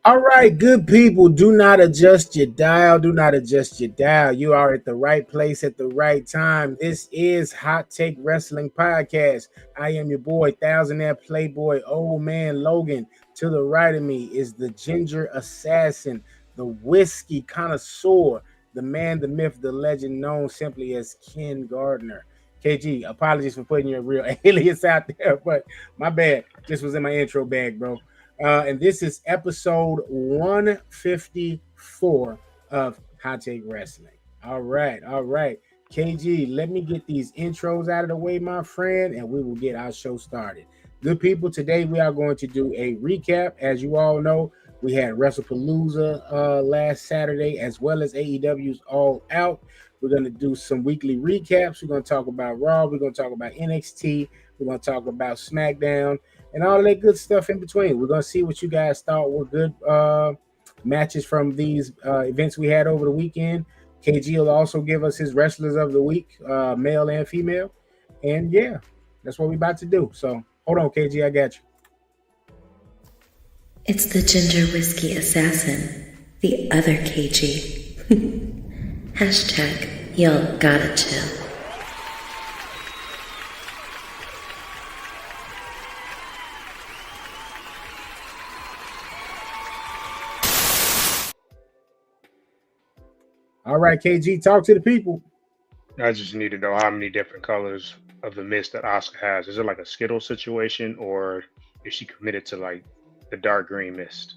All right, good people, do not adjust your dial. Do not adjust your dial. You are at the right place at the right time. This is Hot Take Wrestling Podcast. I am your boy, Thousandaire Playboy, Old Man Logan. To the right of me is the Ginger Assassin, the Whiskey Connoisseur, the man, the myth, the legend, known simply as Ken Gardner. KG, apologies for putting your real alias out there, but my bad. Just was in my intro bag, bro. And this is episode 154 of Hot Take Wrestling. All right, all right. KG, let me get these intros out of the way, my friend, and we will get our show started. Good people, today we are going to do a recap. As you all know, we had WrestlePalooza last Saturday, as well as AEW's All Out. We're going to do some weekly recaps. We're going to talk about Raw. We're going to talk about NXT. We're going to talk about SmackDown and all that good stuff in between. We're going to see what you guys thought were good matches from these events we had over the weekend. KG will also give us his wrestlers of the week, male and female. And yeah, that's what we're about to do. So hold on, KG, I got you. It's the Ginger Whiskey Assassin, the other KG. Hashtag, y'all gotta chill. All right, KG, talk to the people. I just need to know how many different colors of the mist that Oscar has. Is it like a Skittle situation, or is she committed to like the dark green mist?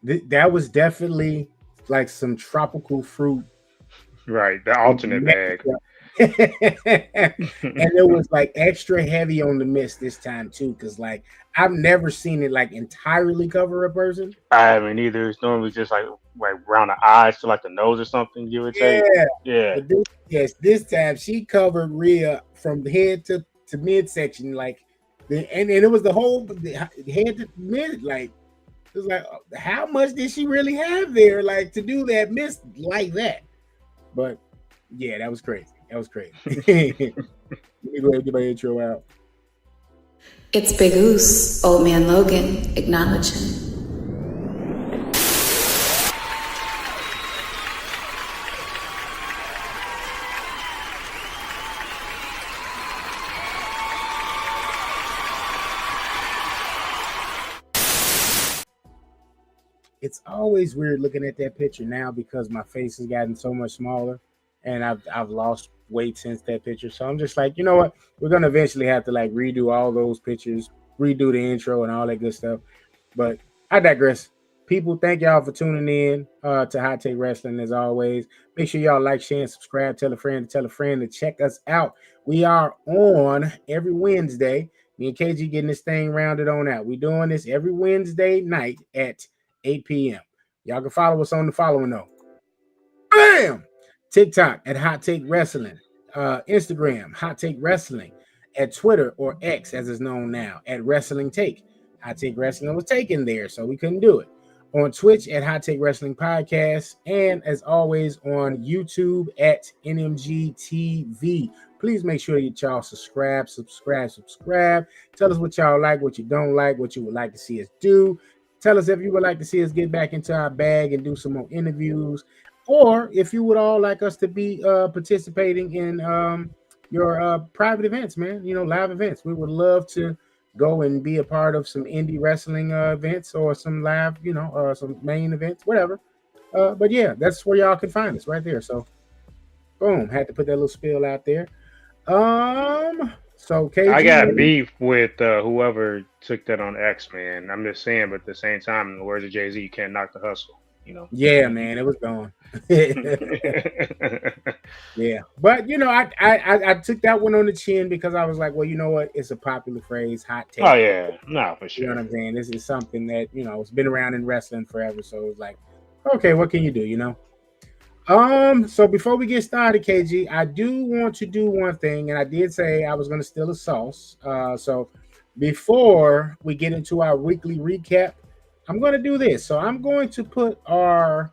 That was definitely like some tropical fruit. Right, the alternate bag. And it was like extra heavy on the mist this time too, because like I've never seen it like entirely cover a person. I haven't either. It's normally just like around the eyes to like the nose or something, give or take. Yeah, Yeah. but this time she covered Rhea from head to midsection, like and it was the whole head to mid, like it was like how much did she really have there, like to do that mist like that? But yeah, that was crazy. That was crazy. Let me go ahead and get my intro out. It's Big Oos, Old Man Logan, acknowledging. It's always weird looking at that picture now because my face has gotten so much smaller and I've lost weight since that picture. So I'm just like, you know what? We're gonna eventually have to like redo all those pictures, redo the intro and all that good stuff. But I digress. People, thank y'all for tuning in to Hot Take Wrestling as always. Make sure y'all like, share, and subscribe. Tell a friend to check us out. We are on every Wednesday. Me and KG getting this thing rounded on out. We're doing this every Wednesday night at 8 p.m. Y'all can follow us on the following though. Bam! TikTok at Hot Take Wrestling. Instagram, Hot Take Wrestling. At Twitter or X as it's known now, at Wrestling Take. Hot Take Wrestling was taken there, so we couldn't do it. On Twitch at Hot Take Wrestling Podcast. And as always on YouTube at NMG TV. Please make sure that y'all subscribe. Tell us what y'all like, what you don't like, what you would like to see us do. Tell us if you would like to see us get back into our bag and do some more interviews, or if you would all like us to be participating in your private events, man. You know, live events. We would love to go and be a part of some indie wrestling events or some live, some main events, whatever. But yeah, that's where y'all can find us right there. So, boom, had to put that little spiel out there. So KG, I got beef with whoever took that on X, man. I'm just saying, but at the same time, in the words of Jay-Z, you can't knock the hustle, you know? Yeah, man, it was gone. Yeah, but I took that one on the chin because I was like, well, you know what? It's a popular phrase, hot take. Oh, yeah. No, for You know sure. what I'm saying? This is something that, it's been around in wrestling forever. So it's like, okay, what can you do, So before we get started, KG, I do want to do one thing, and I did say I was going to steal a sauce. So before we get into our weekly recap, I'm going to do this. So I'm going to put our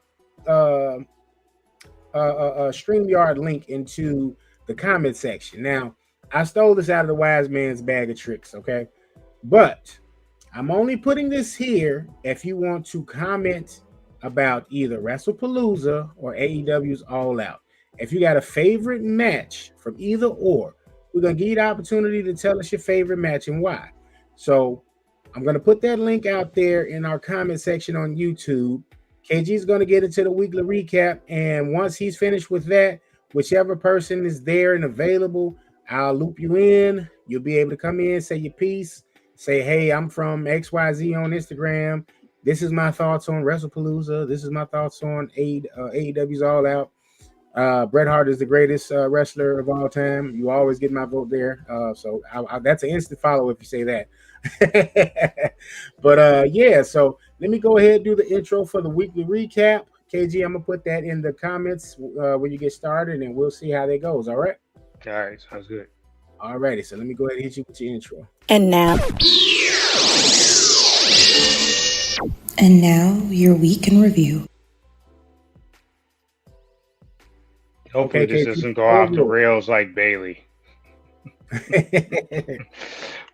StreamYard link into the comment section. Now, I stole this out of the wise man's bag of tricks, okay? But I'm only putting this here if you want to comment about either WrestlePalooza or AEW's All Out. If you got a favorite match from either or, we're gonna give you the opportunity to tell us your favorite match and why. So I'm gonna put that link out there in our comment section on YouTube. KG is gonna get into the weekly recap, and once he's finished with that, whichever person is there and available, I'll loop you in. You'll be able to come in, say your piece, say, hey, I'm from XYZ on Instagram. This is my thoughts on WrestlePalooza. This is my thoughts on AEW's All Out. Bret Hart is the greatest wrestler of all time. You always get my vote there. So that's an instant follow if you say that. But yeah, so let me go ahead and do the intro for the weekly recap. KG, I'm going to put that in the comments when you get started, and we'll see how that goes. All right? All right, sounds good. All righty, so let me go ahead and hit you with your intro. And now, your week in review. Hopefully, Okay, this doesn't go off the rails like Bailey.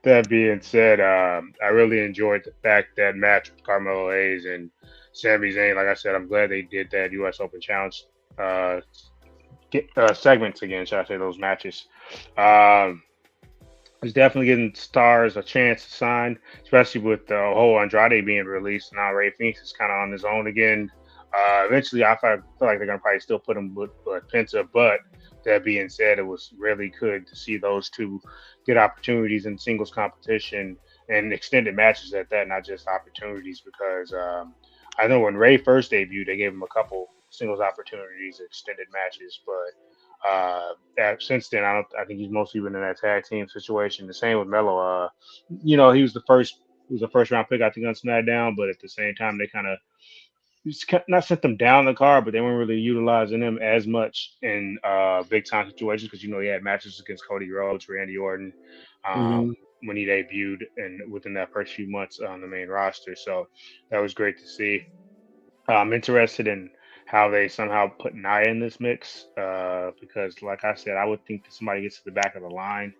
That being said, I really enjoyed the fact that match with Carmelo Hayes and Sami Zayn. Like I said, I'm glad they did that U.S. Open Challenge segments again. Should I say those matches? It's definitely giving stars a chance to sign, especially with the whole Andrade being released. Now Ray Phoenix is kind of on his own again. Eventually, I feel like they're going to probably still put him with Penta, but that being said, it was really good to see those two get opportunities in singles competition and extended matches at that, not just opportunities, because I know when Ray first debuted, they gave him a couple singles opportunities, extended matches, but since then, I think he's mostly been in that tag team situation. The same with Melo. He was the first round pick, I think, on SmackDown, but at the same time, they kind of not sent them down the card, but they weren't really utilizing him as much in big time situations because he had matches against Cody Rhodes, Randy Orton, when he debuted and within that first few months on the main roster. So that was great to see. I'm interested in how they somehow put Nia in this mix because, like I said, I would think that somebody gets to the back of the line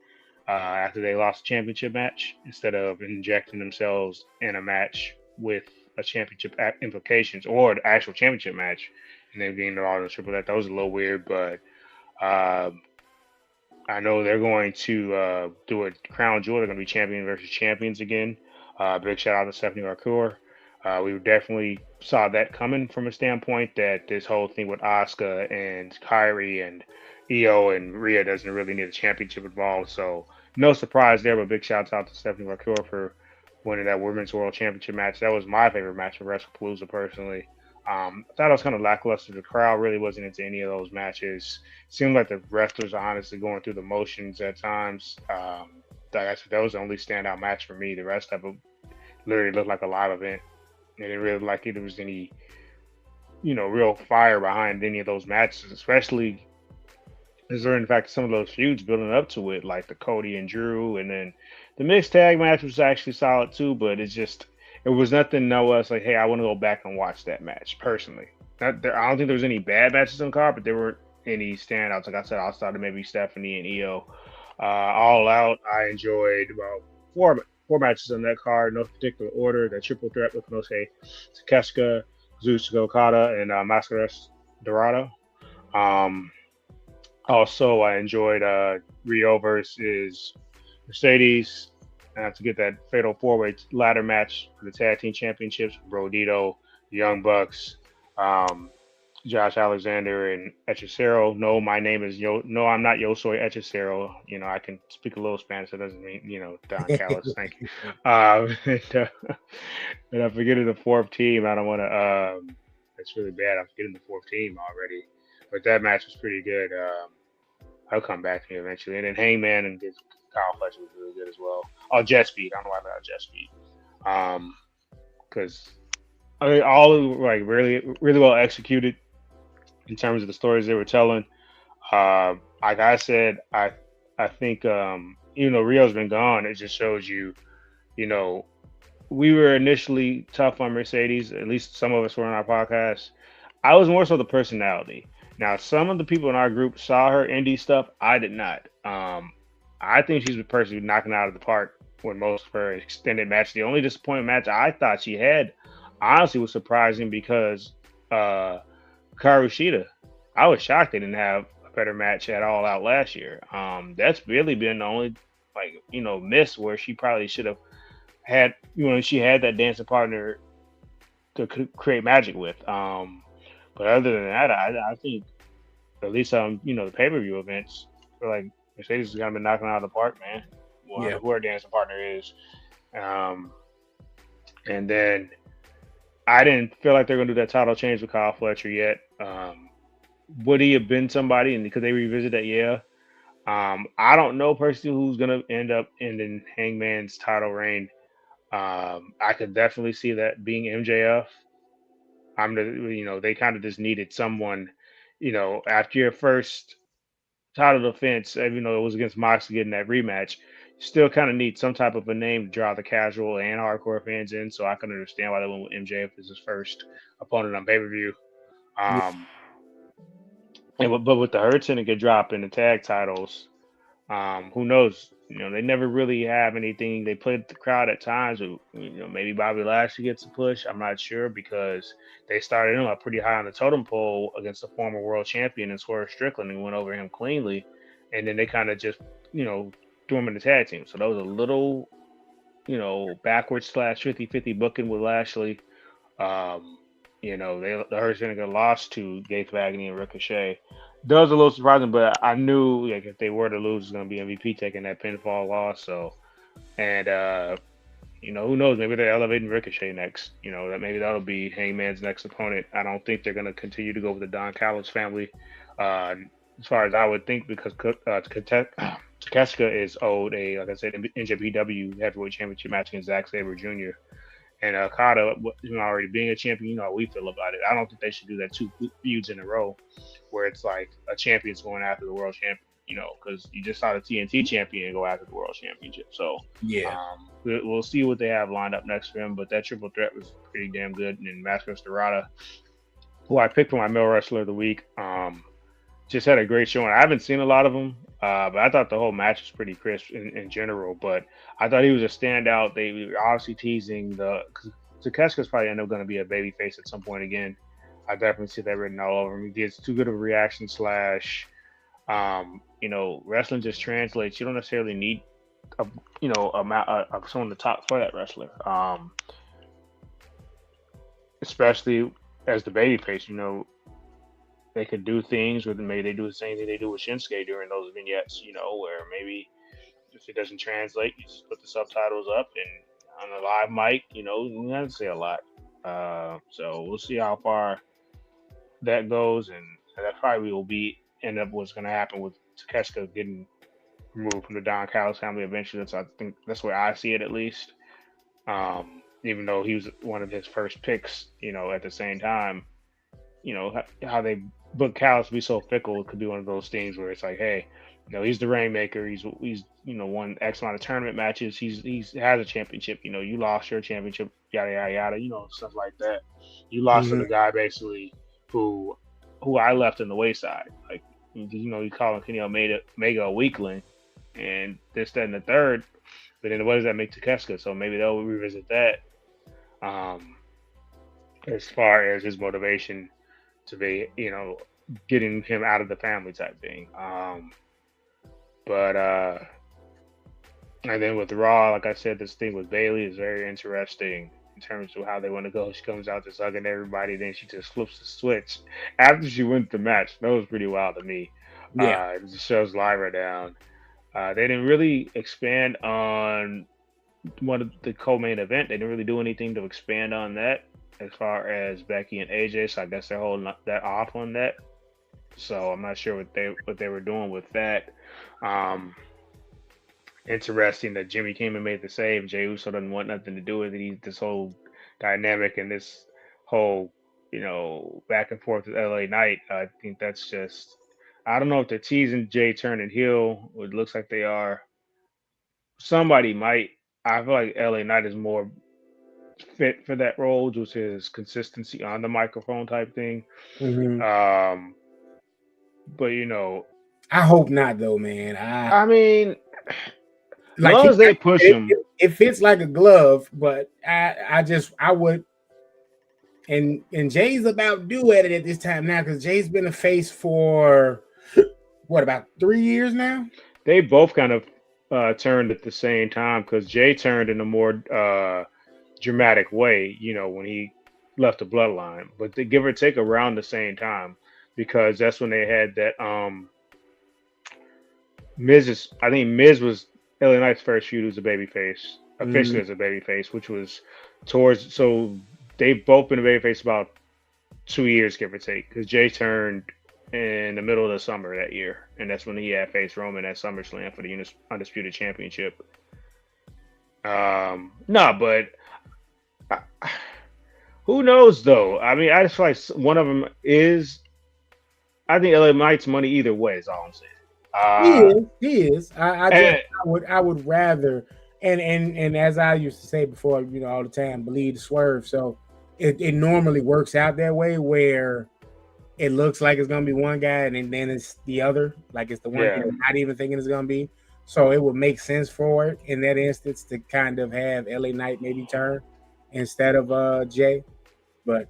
after they lost a championship match instead of injecting themselves in a match with a championship implications or the actual championship match and then getting it all in the triple. That was a little weird, but I know they're going to do a crown jewel. They're going to be champion versus champions again. Big shout out to Stephanie Marcour. We definitely saw that coming from a standpoint that this whole thing with Asuka and Kairi and Io and Rhea doesn't really need a championship involved. So no surprise there, but big shouts out to Stephanie Marcour for winning that Women's World Championship match. That was my favorite match of WrestlePalooza personally. I thought it was kind of lackluster. The crowd really wasn't into any of those matches. Seemed like the wrestlers are honestly going through the motions at times. Like I said, that was the only standout match for me. The rest of it literally looked like a live event. I didn't really like there was any, real fire behind any of those matches, especially considering the fact that some of those feuds building up to it, like the Cody and Drew, and then the mixed tag match was actually solid too, but it was nothing. No, us like, hey, I want to go back and watch that match personally. I don't think there was any bad matches on the card, but there weren't any standouts. Like I said, outside of maybe Stephanie and Io. All Out, I enjoyed about four matches on that card, no particular order. That triple threat with Inosuke Takeshita, Kazuchika Okada, and Mascaras Dorado. Also, I enjoyed Rio versus Mercedes. I have to get that fatal four-way ladder match for the tag team championships. Brodito, the Young Bucks, Josh Alexander, and Hechicero. No, my name is No, I'm not Yosoi Hechicero. I can speak a little Spanish. That doesn't mean Don Callis. Thank you. And I'm forgetting the fourth team. I don't want to. It's really bad. I'm forgetting the fourth team already. But that match was pretty good. I'll come back to me eventually. And then Hangman and Kyle Fletcher was really good as well. Oh, Jet Speed. I don't know why I got Jet Speed. Because all really, really well executed in terms of the stories they were telling. Like I said, I think even though Rio's been gone, it just shows you, we were initially tough on Mercedes. At least some of us were on our podcast. I was more so the personality. Now, some of the people in our group saw her indie stuff. I did not. I think she's the person who's knocking out of the park with most of her extended match. The only disappointing match I thought she had, honestly, was surprising because Hikaru Shida. I was shocked they didn't have a better match at All Out last year. That's really been the only miss where she probably should have had she had that dancing partner to create magic with. But other than that, I think at least on the pay per view events, I feel like Mercedes is gonna be knocking it out of the park, man. Yeah. Who her dancing partner is. Um, and then I didn't feel like they're gonna do that title change with Kyle Fletcher yet. Would he have been somebody? And could they revisit that? Yeah. I don't know personally who's gonna end up ending Hangman's title reign. I could definitely see that being MJF. They kind of just needed someone, after your first title defense, even though it was against Moxley getting that rematch, you still kind of need some type of a name to draw the casual and hardcore fans in. So I can understand why they went with MJF as his first opponent on pay per view. Yeah. Um, but with the Hurt Syndicate drop in the tag titles, who knows? They never really have anything. They played the crowd at times. Maybe Bobby Lashley gets a push. I'm not sure because they started him up pretty high on the totem pole against the former world champion and Swerve Strickland and went over him cleanly. And then they kind of just, threw him in the tag team. So that was a little, backwards / 50-50 booking with Lashley. The Hurt Syndicate lost to Gates Agony and Ricochet. That was a little surprising, but I knew if they were to lose, it's going to be MVP taking that pinfall loss. So, and who knows? Maybe they're elevating Ricochet next. That'll be Hangman's next opponent. I don't think they're going to continue to go with the Don Callis family, as far as I would think, because Takeshita is owed like I said, NJPW Heavyweight Championship match against Zack Sabre Jr. And Okada, already being a champion, you know how we feel about it. I don't think they should do that 2 feuds in a row, where it's like a champion's going after the world champion. Because you just saw the TNT champion go after the world championship. So Yeah. We'll see what they have lined up next for him. But that triple threat was pretty damn good. And then Mascara Dorada, who I picked for my male wrestler of the week, just had a great showing. I haven't seen a lot of them, but I thought the whole match was pretty crisp in general. But I thought he was a standout. They were obviously teasing because Takeshita's probably end up going to be a babyface at some point again. I definitely see that written all over him. He gets too good of a reaction / wrestling just translates. You don't necessarily need amount of someone to top for that wrestler. Especially as the babyface, they could do things with maybe they do the same thing they do with Shinsuke during those vignettes, where maybe if it doesn't translate, you just put the subtitles up and on a live mic, you don't have to say a lot. So we'll see how far that goes, and that probably will end up what's going to happen with Takeshita getting removed from the Don Callis family eventually. So I think that's where I see it, at least. Even though he was one of his first picks, at the same time, how they book Callis to be so fickle. It could be one of those things where it's like, hey, he's the rainmaker. He's won X amount of tournament matches. He's has a championship. You lost your championship, yada yada yada. Stuff like that. You lost to the guy basically who I left in the wayside. Like, you call Kenny Omega a weakling, and this, that, and the third. But then what does that make Takeshita? So maybe they'll revisit that. As far as his motivation to be, getting him out of the family type thing. And then with Raw, like I said, this thing with Bayley is very interesting in terms of how they want to go. She comes out just hugging everybody, then she just flips the switch after she wins the match. That was pretty wild to me. Yeah. It just shows Lyra down. They didn't really expand on one of the co-main event. They didn't really do anything to expand on that as far as Becky and AJ. So I guess they're holding that off on that. So I'm not sure what they were doing with that. Interesting that Jimmy came and made the save. Jey Uso doesn't want nothing to do with it. This whole dynamic and this whole, back and forth with LA Knight. I think that's just, I don't know if they're teasing Jay turning heel. It looks like they are. Somebody might. I feel like LA Knight is more fit for that role, just his consistency on the microphone type thing. Mm-hmm. But I hope not, though, man. I mean, As long as they push him. It fits like a glove, but I would. And Jay's about due at it at this time now because Jay's been a face for what, about 3 years now? They both kind of turned at the same time because Jay turned in a more dramatic way, when he left the bloodline, but they give or take around the same time because that's when they had that I think Miz was LA Knight's first feud as a babyface, officially as a babyface, which was so they've both been a babyface about 2 years, give or take, because Jay turned in the middle of the summer that year, and that's when he had faced Roman at SummerSlam for the Undisputed Championship. But who knows though? I mean, I just feel like one of them is. I think LA Knight's money either way is all I'm saying. He is. I would rather, and as I used to say before, all the time, believe the swerve. So it normally works out that way where it looks like it's gonna be one guy and then it's the other, like it's the one guy I'm not even thinking it's gonna be. So it would make sense for it in that instance to kind of have LA Knight maybe turn instead of Jay. But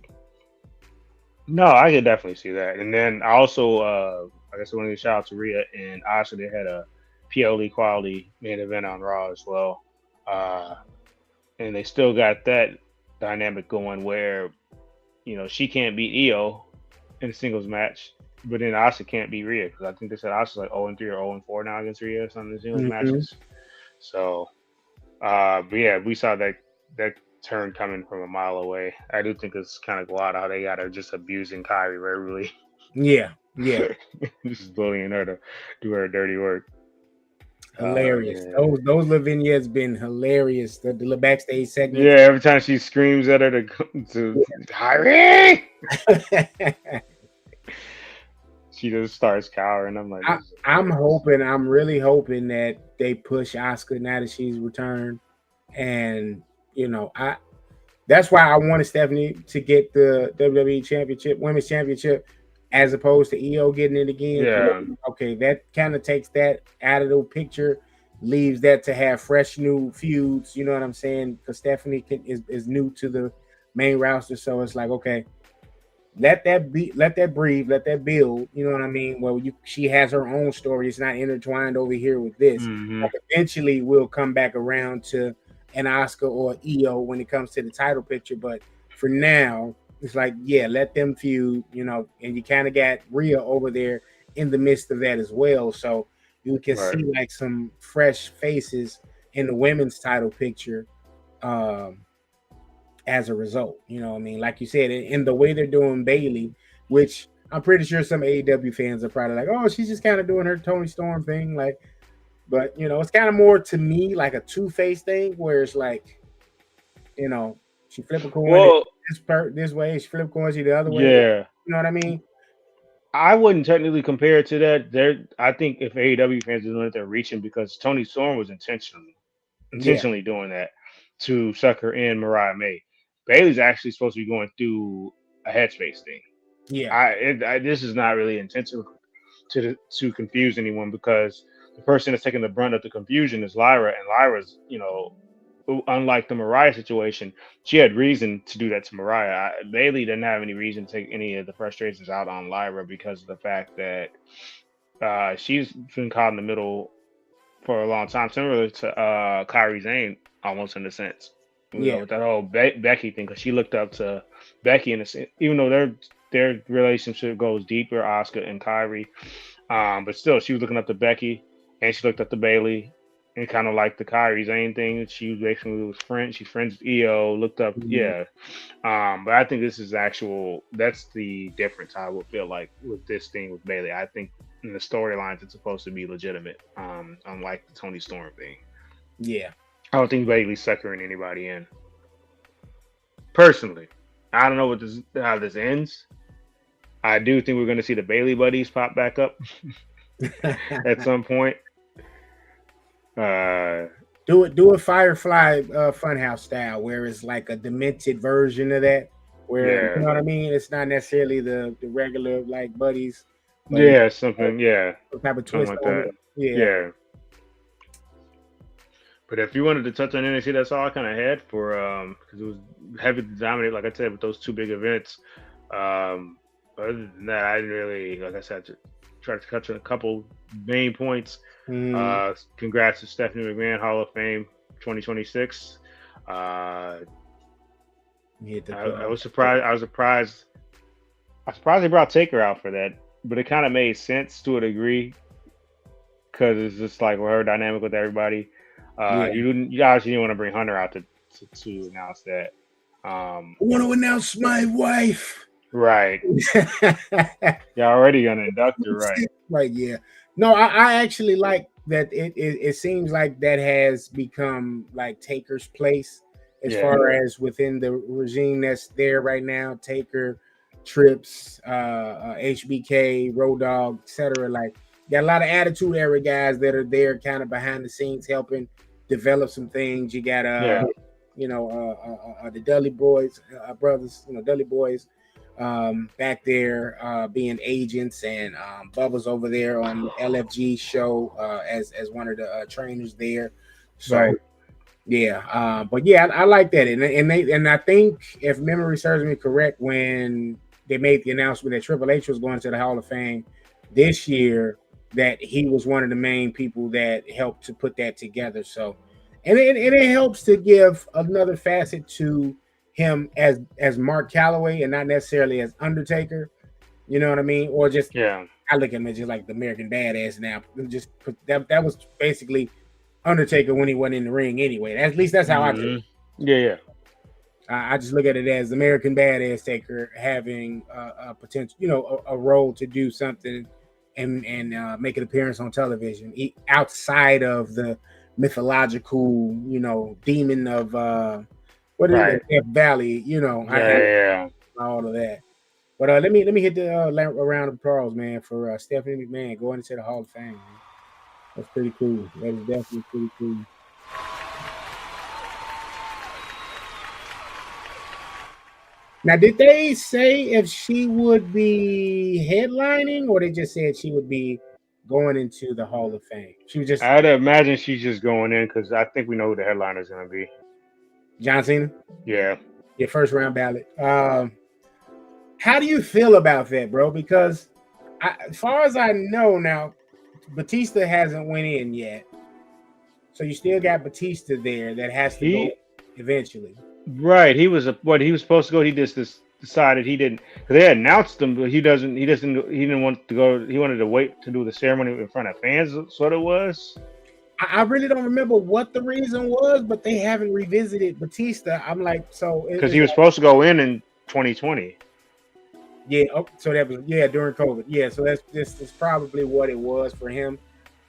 no, I could definitely see that. And then I also I guess I want to shout out to Rhea and Asuka. They had a PLE quality main event on Raw as well. And they still got that dynamic going where, she can't beat Io in a singles match, but then Asuka can't beat Rhea because I think they said Asuka's like 0-3 or 0-4 now against Rhea or something in singles matches. So, but yeah, we saw that turn coming from a mile away. I do think it's kind of wild how they got her just abusing Kyrie verbally. Yeah. Just bullying her to do her dirty work. Hilarious. Those little vignettes been hilarious. The backstage segment. Yeah, every time she screams at her to Kyrie, she just starts cowering. I'm like, I'm really hoping that they push Asuka now that she's returned, and that's why I wanted Stephanie to get the WWE Championship, Women's Championship, as opposed to Io getting it again. Yeah. Okay, that kind of takes that out of the picture, leaves that to have fresh new feuds. You know what I'm saying? Because Stephanie is new to the main roster, so it's like, okay, let that breathe, let that build. You know what I mean? Well, she has her own story. It's not intertwined over here with this. Like eventually, we'll come back around to an Asuka or Io when it comes to the title picture. But for now, it's like, let them feud, and you kind of got Rhea over there in the midst of that as well. So you can see like some fresh faces in the women's title picture as a result. You know what I mean? Like you said, in the way they're doing Bayley, which I'm pretty sure some AEW fans are probably like, oh, she's just kind of doing her Toni Storm thing. Like, but, it's kind of more to me like a two-face thing where it's like, she flip a coin this way, she flip coins the other way. Yeah. You know what I mean? I wouldn't technically compare it to that. I think if AEW fans are doing it, they're reaching because Toni Storm was intentionally doing that to sucker in Mariah May. Bayley's actually supposed to be going through a headspace thing. Yeah. This is not really intentional to confuse anyone because the person that's taking the brunt of the confusion is Lyra, and Lyra's, unlike the Mariah situation, she had reason to do that to Mariah. Bayley didn't have any reason to take any of the frustrations out on Lyra because of the fact that she's been caught in the middle for a long time, similar to Kairi Sane, almost in a sense. With that whole Becky thing, because she looked up to Becky in a sense, even though their relationship goes deeper, Asuka and Kairi, but still, she was looking up to Becky, and she looked up to Bayley. And kind of like the Kairi Sane thing, she was basically she's friends with Io, looked up, but I think this is that's the difference I would feel like with this thing with Bayley. I think in the storylines, it's supposed to be legitimate, unlike the Toni Storm thing. Yeah. I don't think Bayley's suckering anybody in. Personally, I don't know how this ends. I do think we're going to see the Bayley buddies pop back up at some point. Do a Firefly Funhouse style where it's like a demented version of that, where you know what I mean. It's not necessarily the regular like buddies. Something. Some type of twist like that. Yeah. But if you wanted to touch on NXT, that's all I kind of had for because it was heavy dominated, like I said, with those two big events. Other than that, I didn't really, like I said, try to touch on a couple main points. Congrats to Stephanie McMahon, Hall of Fame 2026. I was surprised. I was surprised they brought Taker out for that, but it kind of made sense to a degree because it's just like her dynamic with everybody. You obviously didn't want to bring Hunter out to announce that. I want to announce my wife. Right. You're already gonna induct her, right? Right. Yeah. No, I actually like that. It seems like that has become like Taker's place as far as within the regime that's there right now. Taker, Trips, HBK, Road Dogg, etc. Like, got a lot of Attitude Era guys that are there, kind of behind the scenes, helping develop some things. You got the Dudley Boys, brothers, Dudley Boys. Back there being agents, and Bubba's over there on the LFG show as one of the trainers there. So right. But yeah, I like that, and I think if memory serves me correct, when they made the announcement that Triple H was going to the Hall of Fame this year, that he was one of the main people that helped to put that together. So, and it helps to give another facet to him as Mark Calloway and not necessarily as Undertaker, you know what I mean? Or just I look at him as just like the American Badass now. Just that was basically Undertaker when he went in the ring anyway. At least that's how I do it. Yeah. I just look at it as American Badass Taker having a potential, a role to do something and make an appearance on television outside of the mythological, demon of what is it? Death Valley, all of that. But let me hit the round of applause, man, for Stephanie McMahon going into the Hall of Fame. Man. That's pretty cool. That is definitely pretty cool. Now, did they say if she would be headlining, or they just said she would be going into the Hall of Fame? She was just. I'd imagine she's just going in because I think we know who the headliner is going to be. John Cena? Yeah. Your first round ballot. How do you feel about that, bro? Because as far as I know now, Batista hasn't went in yet. So you still got Batista there that has to go eventually. Right. He was supposed to go. He just decided he didn't, because they announced him, but he didn't want to go. He wanted to wait to do the ceremony in front of fans. That's what it was. I really don't remember what the reason was, but they haven't revisited Batista. I'm like, so because he was supposed to go in 2020. Yeah. Oh, so that was during COVID. Yeah. So that's probably what it was for him.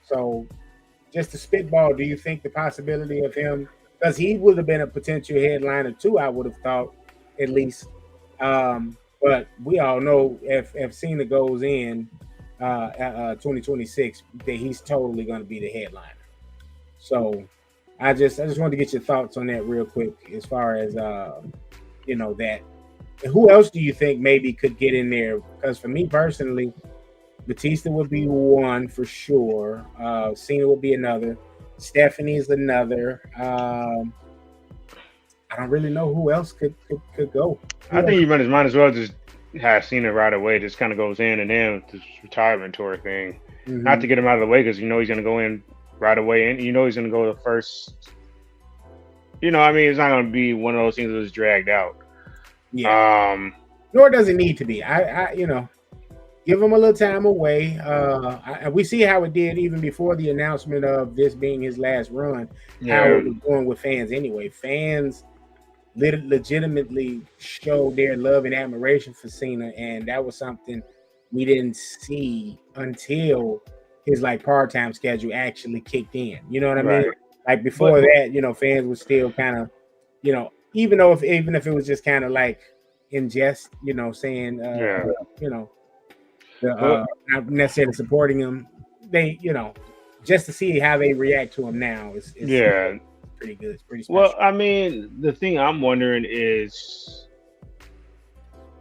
So just to spitball, do you think the possibility of him, because he would have been a potential headliner too, I would have thought at least. But we all know if Cena goes in 2026, that he's totally going to be the headliner. So I just wanted to get your thoughts on that real quick, as far as that. And who else do you think maybe could get in there? Because for me personally, Batista would be one for sure. Cena would be another. Stephanie's another. I don't really know who else could go. I think you might as well just have Cena right away. Just kind of goes in and then this retirement tour thing. Mm-hmm. Not to get him out of the way, because he's going to go in right away, and he's going to go the first. It's not going to be one of those things that's dragged out. Yeah. Nor does it need to be. I give him a little time away. We see how it did even before the announcement of this being his last run. Yeah. How it was going with fans anyway. Fans legitimately showed their love and admiration for Cena, and that was something we didn't see until his part-time schedule actually kicked in. You know what I mean? Like before that, fans were still kind of, even if it was just kind of like in jest, saying, not necessarily supporting him, they, just to see how they react to him now is pretty good. It's pretty special. Well, the thing I'm wondering is,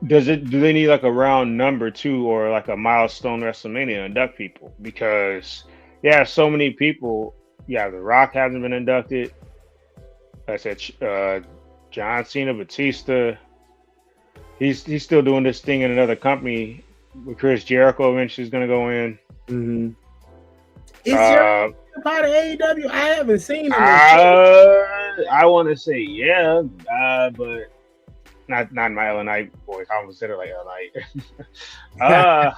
do they need a round number 2 or a milestone WrestleMania to induct people? Because so many people Yeah, The Rock hasn't been inducted. I said John Cena, Batista. He's still doing this thing in another company. With Chris Jericho eventually is going to go in. Mm-hmm. Is Jericho Uh, part of AEW? I haven't seen him. I want to say yeah, but not my LA Knight voice. I almost said it like LA Knight.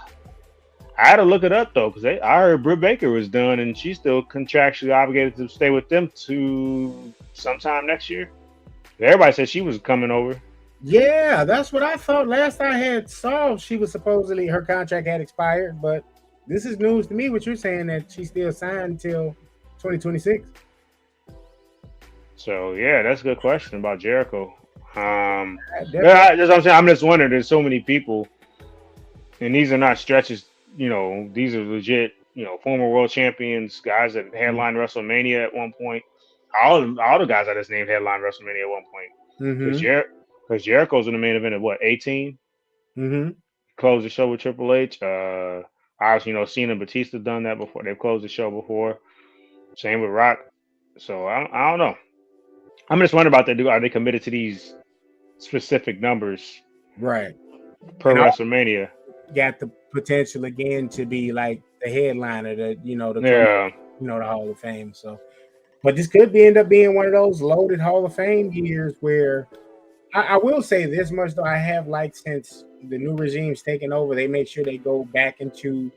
I had to look it up though, because I heard Britt Baker was done, and she's still contractually obligated to stay with them to sometime next year. Everybody said she was coming over. Yeah, that's what I thought. Last I had saw, she was supposedly her contract had expired, but this is news to me. What you're saying that she's still signed until 2026. So yeah, that's a good question about Jericho. Definitely. Yeah, that's what I'm saying. I'm just wondering. There's so many people, and these are not stretches. These are legit. Former world champions, guys that headlined WrestleMania at one point. All the guys I just named headlined WrestleMania at one point. Because Jericho's in the main event at what 18. Mm-hmm. Closed the show with Triple H. Obviously, Cena and Batista done that before. They've closed the show before. Same with Rock. So I don't know. I'm just wondering about that. Are they committed to these specific numbers Right. per And WrestleMania? got the potential again to be like the headliner, the Yeah. the Hall of Fame. So, but this could end up being one of those loaded Hall of Fame years where I will say this much though, I have liked since the new regime's taken over, they make sure they go back into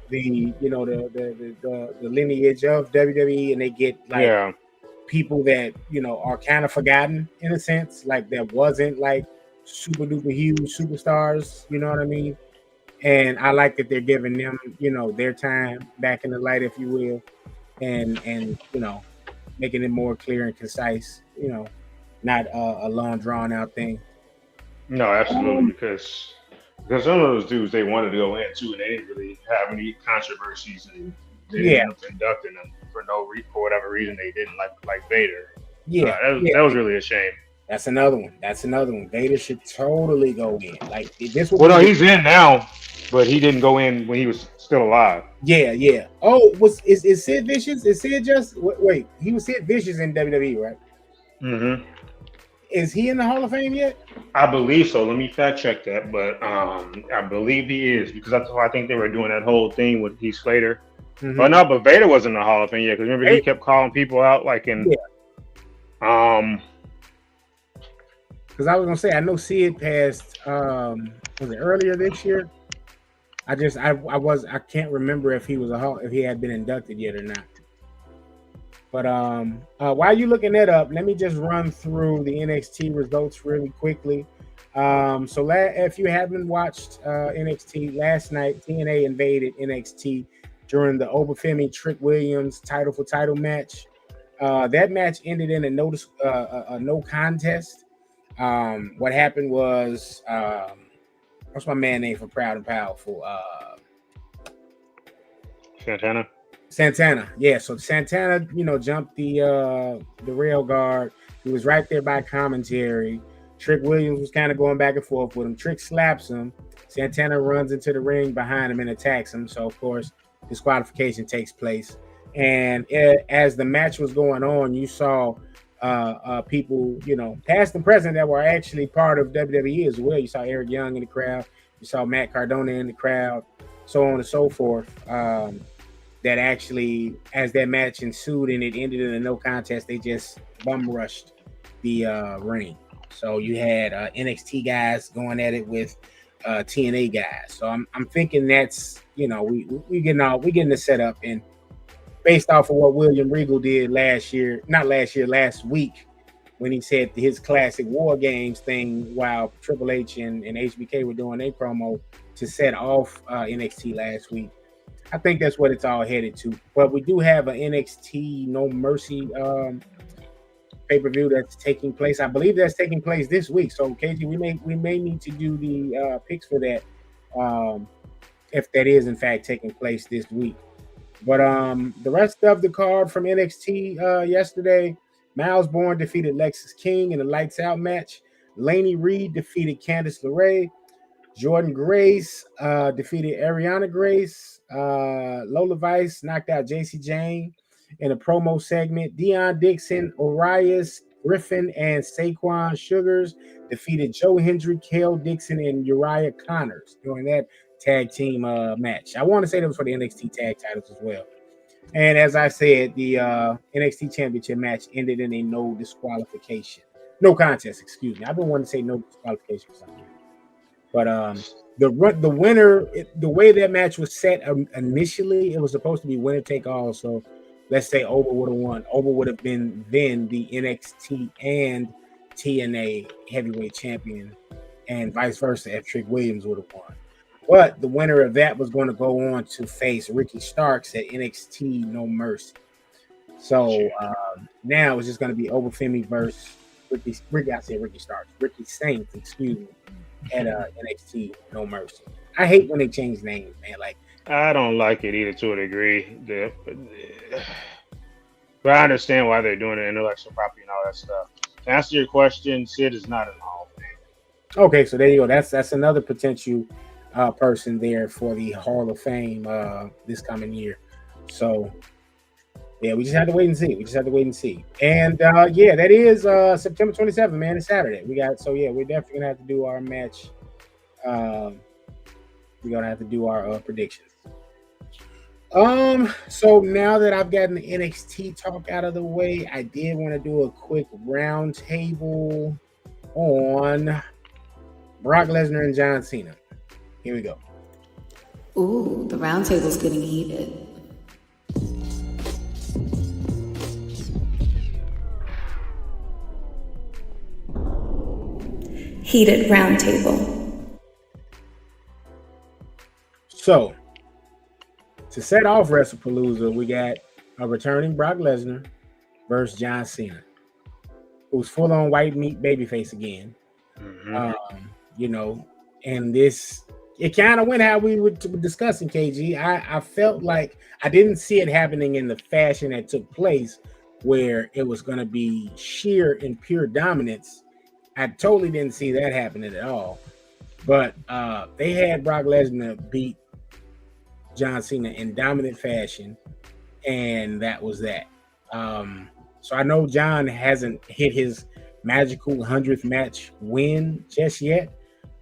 the the lineage of WWE, and they get like people that are kind of forgotten in a sense, like that wasn't like super duper huge superstars. You know what I mean? And I like that they're giving them their time back in the light, if you will, and making it more clear and concise. Not a long drawn out thing. No, absolutely. Because some of those dudes they wanted to go in too, and they didn't really have any controversies, and they didn't end up inducting them for whatever reason they didn't like Vader. Yeah, that was really a shame. That's another one. Vader should totally go in. Like this. Well, no, he's in now, but he didn't go in when he was still alive. Yeah. Oh, is Sid Vicious? Is Sid just wait? He was Sid Vicious in WWE, right? Mm-hmm. Is he in the Hall of Fame yet? I believe so. Let me fact check that, but I believe he is, because that's why I think they were doing that whole thing with Heath Slater. Mm-hmm. But no, but Vader wasn't in the Hall of Fame yet, because remember he kept calling people out like in Because I was gonna say I know Sid passed was it earlier this year? I can't remember if he had been inducted yet or not. But while you're looking that up, let me just run through the NXT results really quickly. So if you haven't watched NXT last night, TNA invaded NXT during the Obafemi Trick Williams title for title match. That match ended in a no contest. What happened was what's my man name for Proud and Powerful? Santana. Yeah, so Santana, jumped the rail guard. He was right there by commentary. Trick Williams was kind of going back and forth with him. Trick slaps him. Santana runs into the ring behind him and attacks him. So, of course, disqualification takes place. And as the match was going on, you saw people, past and present, that were actually part of WWE as well. You saw Eric Young in the crowd. You saw Matt Cardona in the crowd, so on and so forth. That actually, as that match ensued and it ended in a no contest, they just bum rushed the ring. So you had NXT guys going at it with TNA guys. So I'm thinking that's we getting the setup, and based off of what William Regal did last week, when he said his classic War Games thing while Triple H and HBK were doing their promo to set off NXT last week. I think that's what it's all headed to. But we do have an NXT No Mercy pay-per-view that's taking place. I believe that's taking place this week. So KG, we may need to do the picks for that if that is in fact taking place this week. But the rest of the card from NXT yesterday, Miles Bourne defeated Lexis King in a lights out match. Lainey Reed defeated Candice LeRae. Jordan Grace defeated Ariana Grace. Lola Vice knocked out JC Jane. In a promo segment, Deion Dixon, Orias Griffin, and Saquon Sugars defeated Joe Hendrick, Kel Dixon, and Uriah Connors during that tag team match. I want to say that was for the NXT tag titles as well. And as I said, the NXT Championship match ended in a no contest. Excuse me. I've been wanting to say no disqualification for something, but the winner, the way that match was set initially, it was supposed to be winner take all. So let's say Oba would have won. Oba would have been then the NXT and TNA heavyweight champion, and vice versa if Trick Williams would have won. But the winner of that was going to go on to face Ricky Starks at NXT No Mercy. So now it's just going to be Obafemi versus Ricky Starks. Ricky Saints, excuse me, at NXT No Mercy. I hate when they change names, man. Like, I don't like it either to a degree. But I understand why they're doing it, intellectual property and all that stuff. To answer your question, Sid is not in the Hall of Fame. Okay, so there you go. That's another potential person there for the Hall of Fame this coming year. So yeah, we just have to wait and see. And yeah, that is September 27th, man. It's Saturday. We're definitely gonna have to do our match. We're gonna have to do our predictions. So now that I've gotten the NXT talk out of the way, I did want to do a quick round table on Brock Lesnar and John Cena. Here we go. Ooh, the round table's getting heated. Heated round table. So, to set off WrestlePalooza, we got a returning Brock Lesnar versus John Cena, who's full on white meat babyface again. Mm-hmm. And this, it kind of went how we were discussing, KG. I felt like I didn't see it happening in the fashion that took place, where it was going to be sheer and pure dominance. I totally didn't see that happening at all. But they had Brock Lesnar beat John Cena in dominant fashion, and that was that. So I know John hasn't hit his magical 100th match win just yet.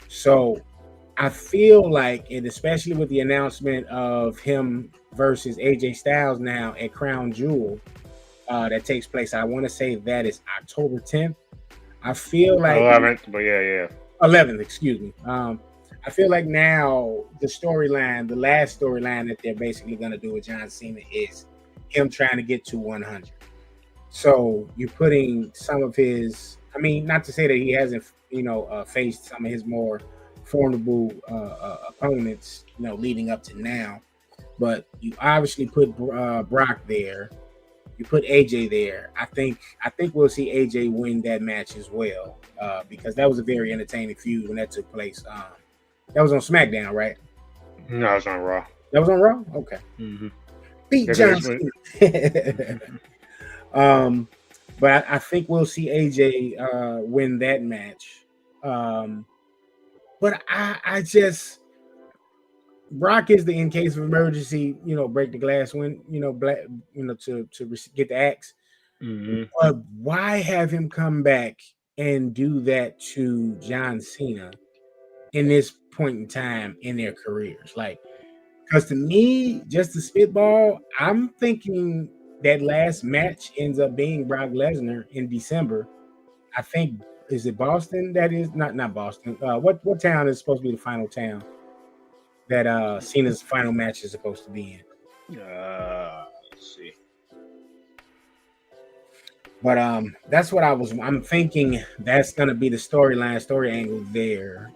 So I feel like, and especially with the announcement of him versus AJ Styles now at Crown Jewel, that takes place, I want to say that is October 10th. I feel like 11th, but yeah. 11th, excuse me. I feel like now the last storyline that they're basically going to do with John Cena is him trying to get to 100. So you're putting some of his, not to say that he hasn't, faced some of his more formidable opponents, leading up to now, but you obviously put Brock there. You put AJ there. I think we'll see AJ win that match as well, because that was a very entertaining feud when that took place. That was on SmackDown, right? No, it was on Raw. That was on Raw? Okay. Mm-hmm. Beat John Cena. But I think we'll see AJ win that match. But I just, Brock is the in case of emergency, break the glass when, to get the axe. Mm-hmm. But why have him come back and do that to John Cena in this point in time in their careers? Like, because to me, just to spitball, I'm thinking that last match ends up being Brock Lesnar in December. I think, is it Boston? That is not Boston. What town is supposed to be the final town that Cena's final match is supposed to be in? Let's see. But that's what I'm thinking. That's gonna be the story angle there,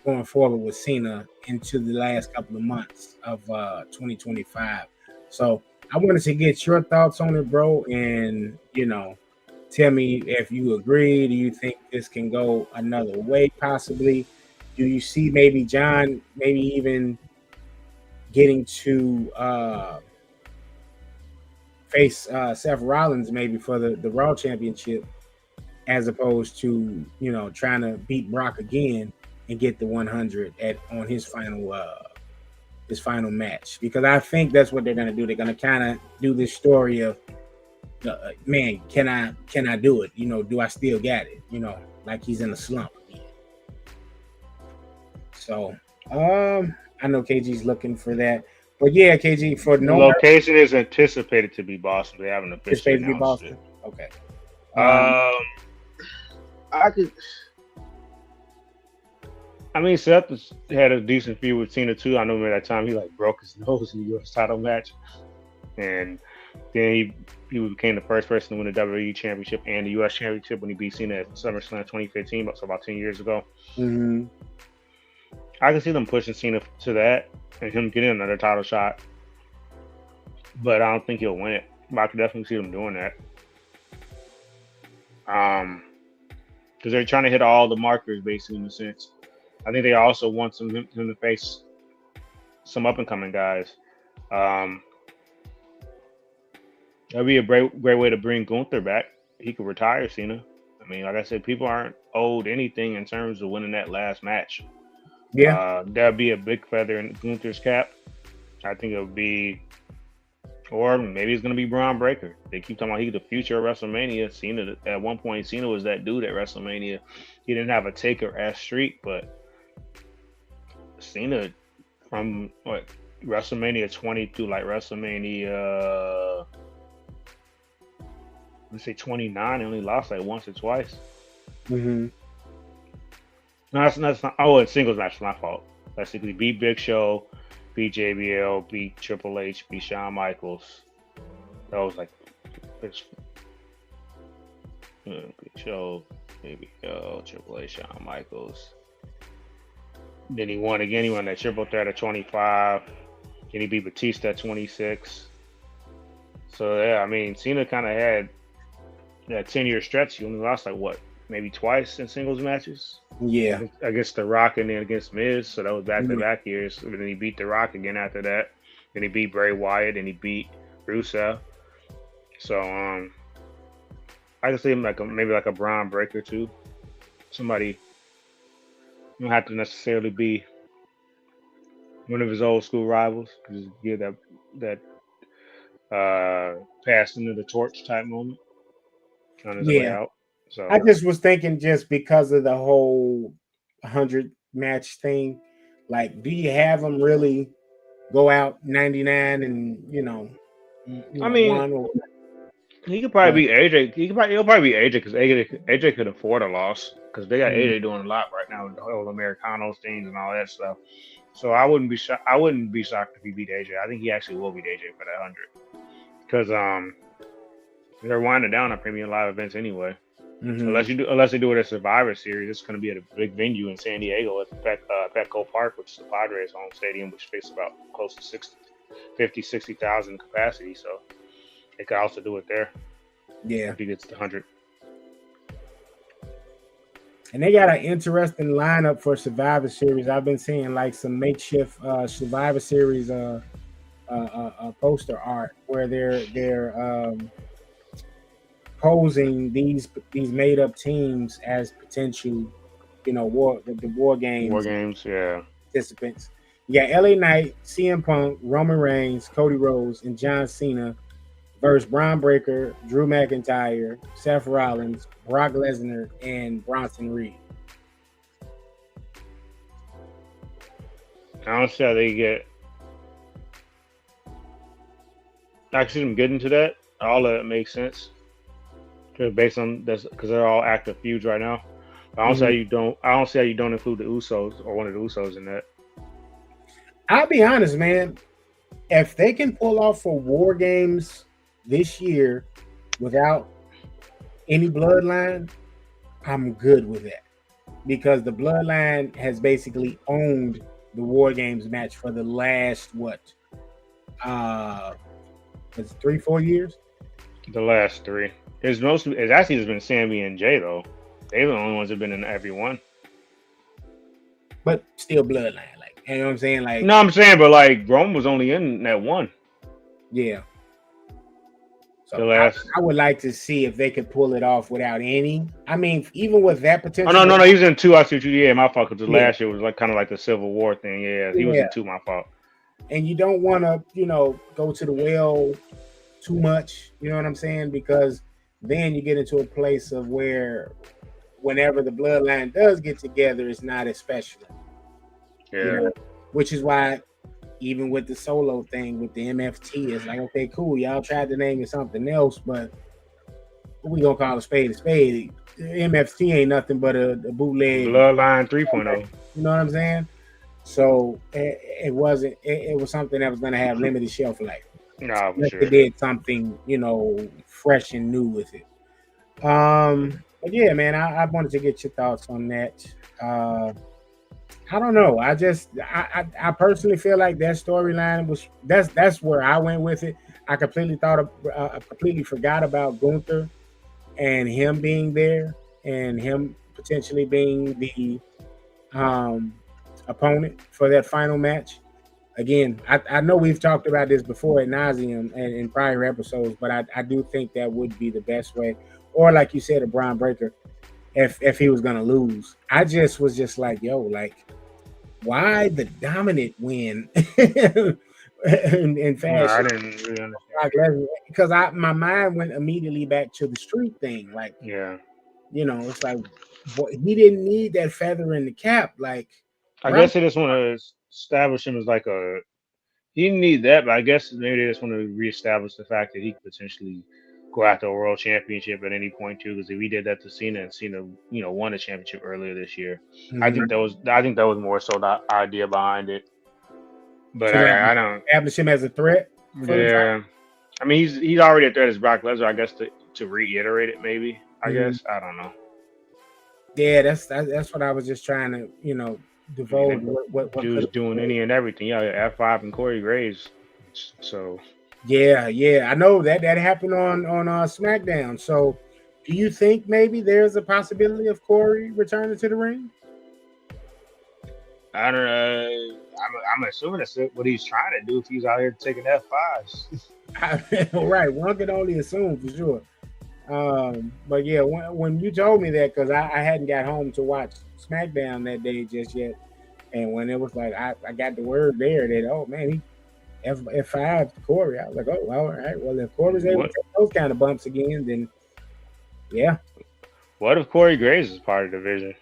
going forward with Cena into the last couple of months of 2025. So I wanted to get your thoughts on it, bro, and tell me if you agree. Do you think this can go another way, possibly? Do you see maybe John even getting to face Seth Rollins maybe for the Raw Championship, as opposed to trying to beat Brock again and get the 100 on his final final match, because I think that's what they're gonna do. They're gonna kind of do this story of, man, can I do it? Do I still got it? Like he's in a slump again. So I know KG's looking for that, but yeah, KG for the location is anticipated to be Boston. They haven't officially announced Boston. It. Okay. I mean, Seth had a decent feud with Cena too. I know at that time he broke his nose in the U.S. title match, and then he became the first person to win the WWE Championship and the U.S. Championship when he beat Cena at SummerSlam 2015, so about 10 years ago. Mm-hmm. I can see them pushing Cena to that and him getting another title shot, but I don't think he'll win it. But I could definitely see them doing that. Because they're trying to hit all the markers, basically, in a sense. I think they also want him to face some up-and-coming guys. That'd be a great way to bring Gunther back. He could retire Cena. I mean, like I said, people aren't owed anything in terms of winning that last match. Yeah. That'd be a big feather in Gunther's cap. I think it would be, or maybe it's going to be Braun Breaker. They keep talking about he's the future of WrestleMania. Cena, at one point, Cena was that dude at WrestleMania. He didn't have a Taker-esque streak, but Cena from WrestleMania 20 to WrestleMania, let's say 29, he only lost once or twice. Mm-hmm. No, that's not. Oh, it's singles match. My fault. Basically, beat Big Show, beat JBL, beat Triple H, beat Shawn Michaels. That was Big Show, JBL, Triple H, Shawn Michaels. Then he won again. He won that triple threat at 25. Then he beat Batista at 26. So yeah, I mean, Cena kind of had that 10-year stretch. He only lost maybe twice in singles matches. Yeah, against The Rock and then against Miz. So that was back-to-back years. And then he beat The Rock again after that. Then he beat Bray Wyatt and he beat Rusev. So I can see him maybe a Braun Breaker too. Somebody. You don't have to necessarily be one of his old school rivals. Just give that pass into the torch type moment on his way out. So I just was thinking, just because of the whole 100 match thing, do you have him really go out 99 and I mean, he could probably be AJ. He'll probably be AJ because AJ could afford a loss because they got AJ doing a lot right now with the whole Americanos things and all that stuff. So I wouldn't be shocked. I wouldn't be shocked if he beat AJ. I think he actually will beat AJ for that 100 because they're winding down on premium live events anyway. Mm-hmm. Unless they do it at Survivor Series, it's going to be at a big venue in San Diego at Petco Park, which is the Padres' home stadium, which faces about close to 60,000 capacity. So they could also do it there. Yeah, if he gets to 100. And they got an interesting lineup for Survivor Series. I've been seeing some makeshift Survivor Series poster art where they're posing these made up teams as potential, war games, yeah, participants. You got LA Knight, CM Punk, Roman Reigns, Cody Rhodes, and John Cena versus Braun Breaker, Drew McIntyre, Seth Rollins, Brock Lesnar, and Bronson Reed. I don't see how they get. I see them getting to that. All of it makes sense. Based on this, because they're all active feuds right now. I don't see how you don't. I don't see how you don't include the Usos or one of the Usos in that. I'll be honest, man. If they can pull off a War Games this year without any Bloodline, I'm good with that, because the Bloodline has basically owned the War Games match for the last it's 3-4 years. The last 3. It's actually just been Sammy and Jay though. They're the only ones that've been in every one. But still Bloodline, you know what I'm saying? No, I'm saying, but Roman was only in that one. Yeah. So the last. I would like to see if they could pull it off without any. I mean, even with that potential. Oh, no, he was in 2. I see what you. Yeah, my fault. Because last year was kind of like the Civil War thing. Yeah, he was in 2. My fault. and you don't want to, go to the well too much. You know what I'm saying? Because then you get into a place of where, whenever the bloodline does get together, it's not as special. Yeah. Which is why, even with the solo thing with the MFT, it's like, okay, cool, y'all tried to name it something else, but we gonna call a spade a spade. MFT ain't nothing but a bootleg Bloodline 3.0. You know what I'm saying? So it wasn't. It was something that was gonna have limited shelf life. No, for sure. They did something, fresh and new with it. But yeah, man, I wanted to get your thoughts on that. I don't know. I personally feel like that storyline was that's where I went with it. I completely completely forgot about Gunther and him being there and him potentially being the opponent for that final match. Again, I know we've talked about this before at nauseum and in prior episodes, but I do think that would be the best way. Or like you said, a Braun Breaker, if he was gonna lose. I was just like, yo, like, why the dominant win in fashion? No, I didn't really understand. Because my mind went immediately back to the street thing. Like, yeah, it's like, he didn't need that feather in the cap. Like, I guess they just want to establish him as like he didn't need that, but I guess maybe they just want to reestablish the fact that he could potentially go after a world championship at any point too. Because if he did that to Cena, and Cena, won a championship earlier this year, I think that was more so the idea behind it. But I don't establish him as a threat. Yeah, I mean he's already a threat as Brock Lesnar. I guess to reiterate it, maybe. I guess I don't know. Yeah, that's what I was just trying to devote. What dude's doing any and everything. Yeah, F5 and Corey Graves. So yeah, I know that happened on SmackDown. So, do you think maybe there's a possibility of Corey returning to the ring? I don't know. I'm assuming that's what he's trying to do if he's out here taking F5s. Right, one can only assume for sure. But yeah, when you told me that, because I hadn't got home to watch SmackDown that day just yet, and when it was like I got the word there that, oh man, he F5 to Corey, I was like, oh, all right, well, if Corey's able to take those kind of bumps again, then yeah. What if Corey Graves is part of the division?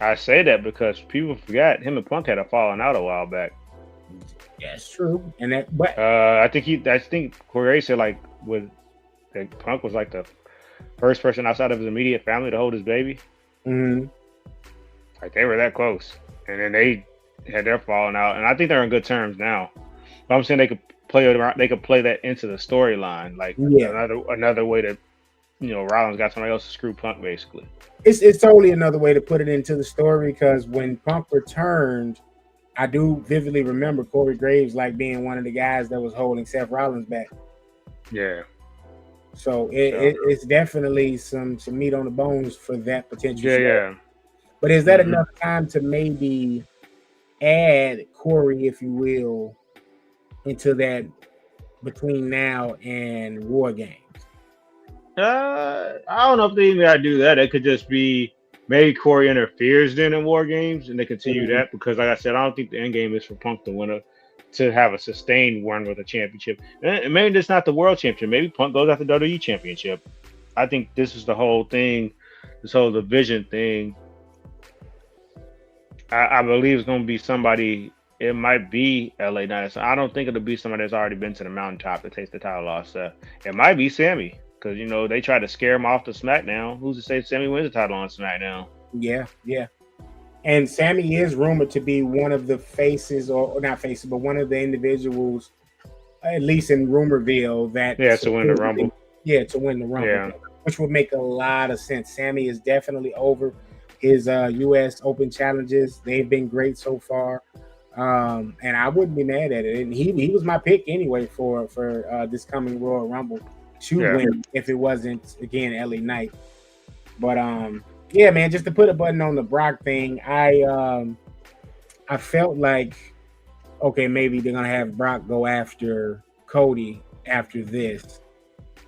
I say that because people forgot him and Punk had a falling out a while back. That's true, and that. But I think Corey Graves said like that Punk was like the first person outside of his immediate family to hold his baby. Mm-hmm. Like they were that close, and then they had their falling out, and I think they're on good terms now. But I'm saying they could play that into the storyline, like another way to, Rollins got somebody else to screw Punk basically. It's totally another way to put it into the story, because when Punk returned, I do vividly remember Corey Graves like being one of the guys that was holding Seth Rollins back. Yeah. So it's definitely some meat on the bones for that potential. Yeah. But is that enough time to maybe add Corey, if you will, into that between now and War Games? I don't know if they even gotta do that. It could just be maybe Corey interferes then in War Games and they continue that, because like I said, I don't think the end game is for Punk to have a sustained run with a championship. And maybe it's not the world championship. Maybe Punk goes after the WWE championship. I think this is the whole thing, this whole division thing. I believe it's going to be somebody. It might be LA Knight. So I don't think it'll be somebody that's already been to the mountaintop that takes the title off. So it might be Sammy, because they tried to scare him off the SmackDown. Who's to say Sammy wins the title on SmackDown? Yeah. And Sammy is rumored to be one of the faces, or not faces, but one of the individuals, at least in Rumorville, that to win the Rumble. Yeah, to win the Rumble, which would make a lot of sense. Sammy is definitely over his U.S. Open challenges. They've been great so far, and I wouldn't be mad at it. And he was my pick anyway for this coming Royal Rumble to win, if it wasn't again LA Knight. But yeah, man, just to put a button on the Brock thing, I felt like, okay, maybe they're gonna have Brock go after Cody after this,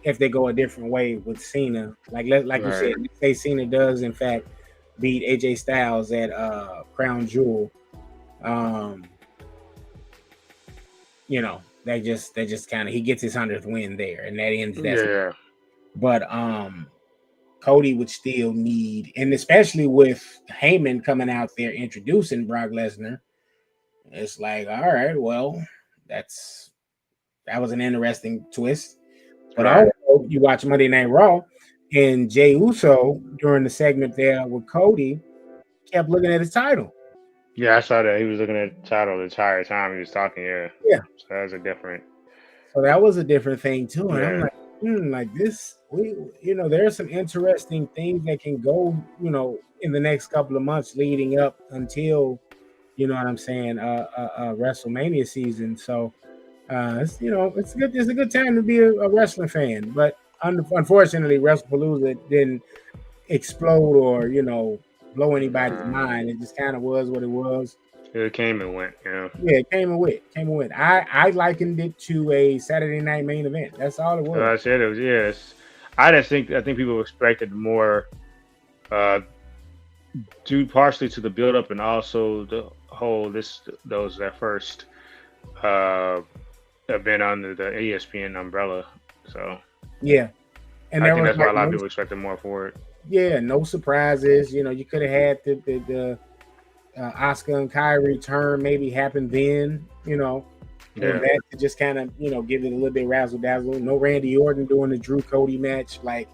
if they go a different way with Cena. Like you said, say Cena does in fact beat AJ Styles at Crown Jewel. they just kind of he gets his 100th win there, and that ends that. Yeah. But Cody would still need, and especially with Heyman coming out there introducing Brock Lesnar, it's like, all right, well, that was an interesting twist. But also, you watch Monday Night Raw, and Jey Uso during the segment there with Cody kept looking at his title. Yeah, I saw that he was looking at the title the entire time he was talking. Yeah. So that was a different. So that was a different thing too, and I'm like, like this, there are some interesting things that can go, in the next couple of months leading up until, you know what I'm saying, WrestleMania season. So, it's good. It's a good time to be a wrestling fan, but unfortunately, WrestlePalooza didn't explode or blow anybody's mind. It just kind of was what it was. It came and went, Yeah, it came and went. I likened it to a Saturday night main event. That's all it was. I said it was, yes. I think people expected more, due partially to the build up and also the whole that first event under the ESPN umbrella. So yeah, and I think that's why a lot of people expected more for it. Yeah, no surprises. You could have had the Asuka and Kyrie turn maybe happen then. That to just kind of give it a little bit razzle dazzle. No Randy Orton doing the Drew Cody match. Like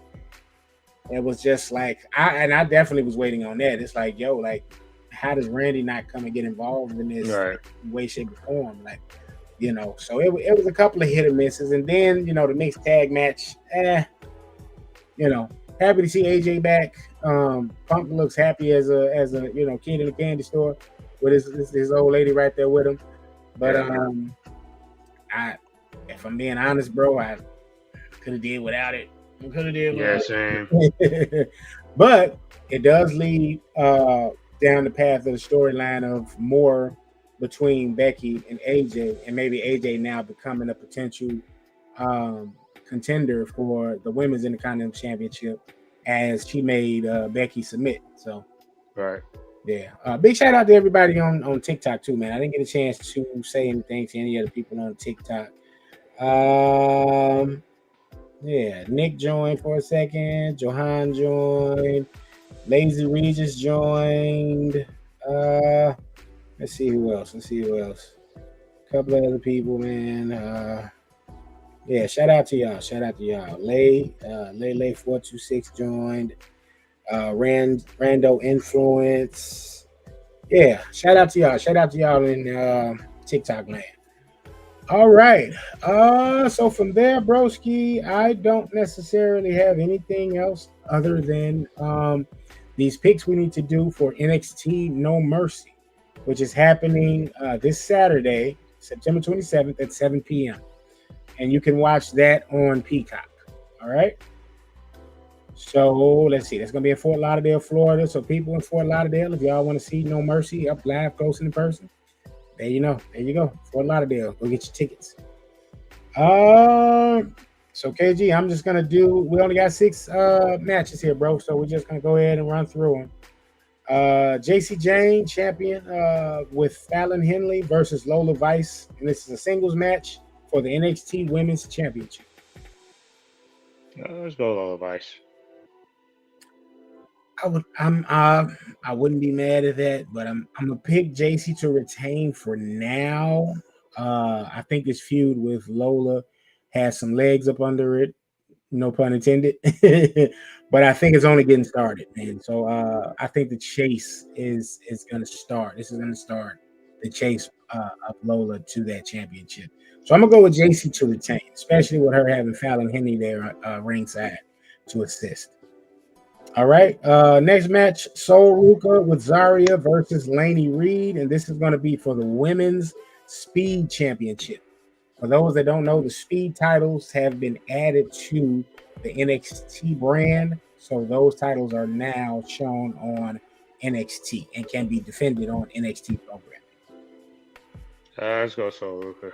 it was just like I definitely was waiting on that. It's like, how does Randy not come and get involved in this way, shape, or form? Like, so it was a couple of hit or misses, and then the mixed tag match. Happy to see AJ back. Punk looks happy as a kid in a candy store with his old lady right there with him. But if I'm being honest, bro, I could have did without it. Same. But it does lead down the path of the storyline of more between Becky and AJ, and maybe AJ now becoming a potential contender for the Women's Intercontinental Championship as she made Becky submit. So big shout out to everybody on TikTok too, man. I didn't get a chance to say anything to any other people on TikTok. Nick joined for a second, Johan joined, Lazy Regis joined. Let's see who else. A couple of other people, man. Shout out to y'all. Lay 426 joined. Rando Influence. Yeah, shout out to y'all in TikTok land. All right. So from there, broski, I don't necessarily have anything else other than these picks we need to do for NXT No Mercy, which is happening this Saturday, September 27th at 7 p.m. And you can watch that on Peacock. All right. So let's see. That's going to be in Fort Lauderdale, Florida. So people in Fort Lauderdale, if y'all want to see No Mercy up live, close in person, there you go. Fort Lauderdale. Go get your tickets. So KG, I'm just going to we only got 6 matches here, bro. So we're just going to go ahead and run through them. JC Jane, champion with Fallon Henley versus Lola Vice. And this is a singles match for the NXT Women's Championship. Let's go Lola Vice. I wouldn't be mad at that, but I'm gonna pick JC to retain for now. I think this feud with Lola has some legs up under it, no pun intended. But I think it's only getting started, man. So I think the chase is gonna start. This is gonna start the chase of Lola to that championship. So I'm gonna go with JC to retain, especially with her having Fallon Henley there ringside to assist. All right. Next match, Sol Ruka with Zarya versus Lainey Reed, and this is going to be for the Women's Speed Championship. For those that don't know, the Speed titles have been added to the NXT brand, so those titles are now shown on NXT and can be defended on NXT programming. Let's go Sol Ruka.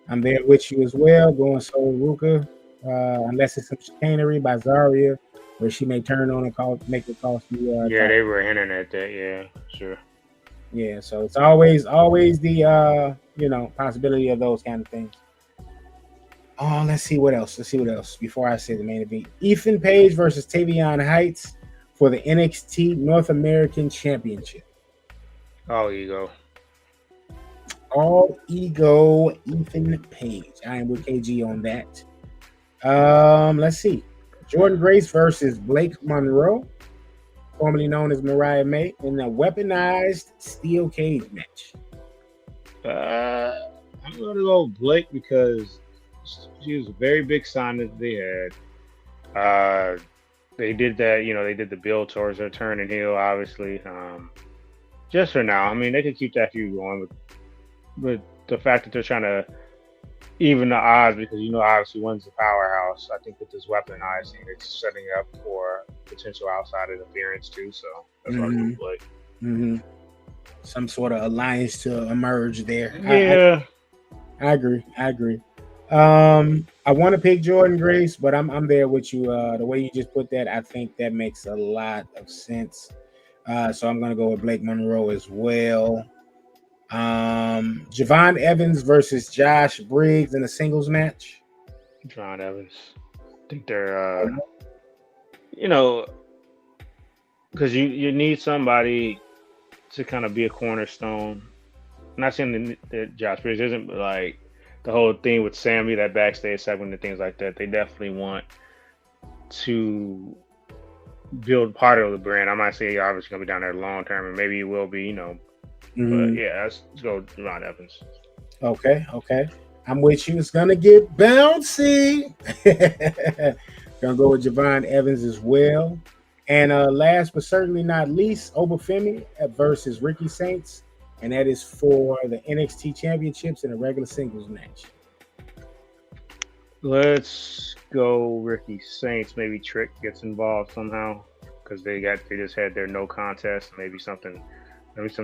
I'm there with you as well, going Sol Ruka, unless it's some chicanery by Zarya, where she may turn on and make it cost you. They were hinting at that. Yeah, sure. Yeah, so it's always the possibility of those kind of things. Oh, let's see what else. Let's see what else before I say the main event. Ethan Page versus Tavion Heights for the NXT North American Championship. Oh, you go. All ego Ethan Page. I am with KG on that. Let's see. Jordan Grace versus Blake Monroe, formerly known as Mariah May, in a weaponized steel cage match. I'm gonna go Blake because she was a very big sign that they had. They did that, they did the build towards her turning heel, obviously. Just for now, I mean, they could keep that feud going, but the fact that they're trying to even the odds because obviously one's a powerhouse. I think with this weaponizing, it's setting up for potential outside interference too. So that's what I like. Mm-hmm. Some sort of alliance to emerge there. Yeah, I agree. I want to pick Jordan Grace, but I'm there with you. The way you just put that, I think that makes a lot of sense. So I'm gonna go with Blake Monroe as well. Javon Evans versus Josh Briggs in a singles match. Javon Evans. I think they're because you need somebody to kind of be a cornerstone. I'm not saying that Josh Briggs isn't, but like the whole thing with Sammy, that backstage segment and things like that, they definitely want to build part of the brand. I'm not saying you're obviously gonna be down there long term, and maybe you will be, But yeah, let's go Javon Evans. Okay. I'm with you. It's gonna get bouncy. Gonna go with Javon Evans as well. And last but certainly not least, Obafemi versus Ricky Saints, and that is for the NXT Championships in a regular singles match. Let's go Ricky Saints. Maybe Trick gets involved somehow because they just had their no contest. Maybe some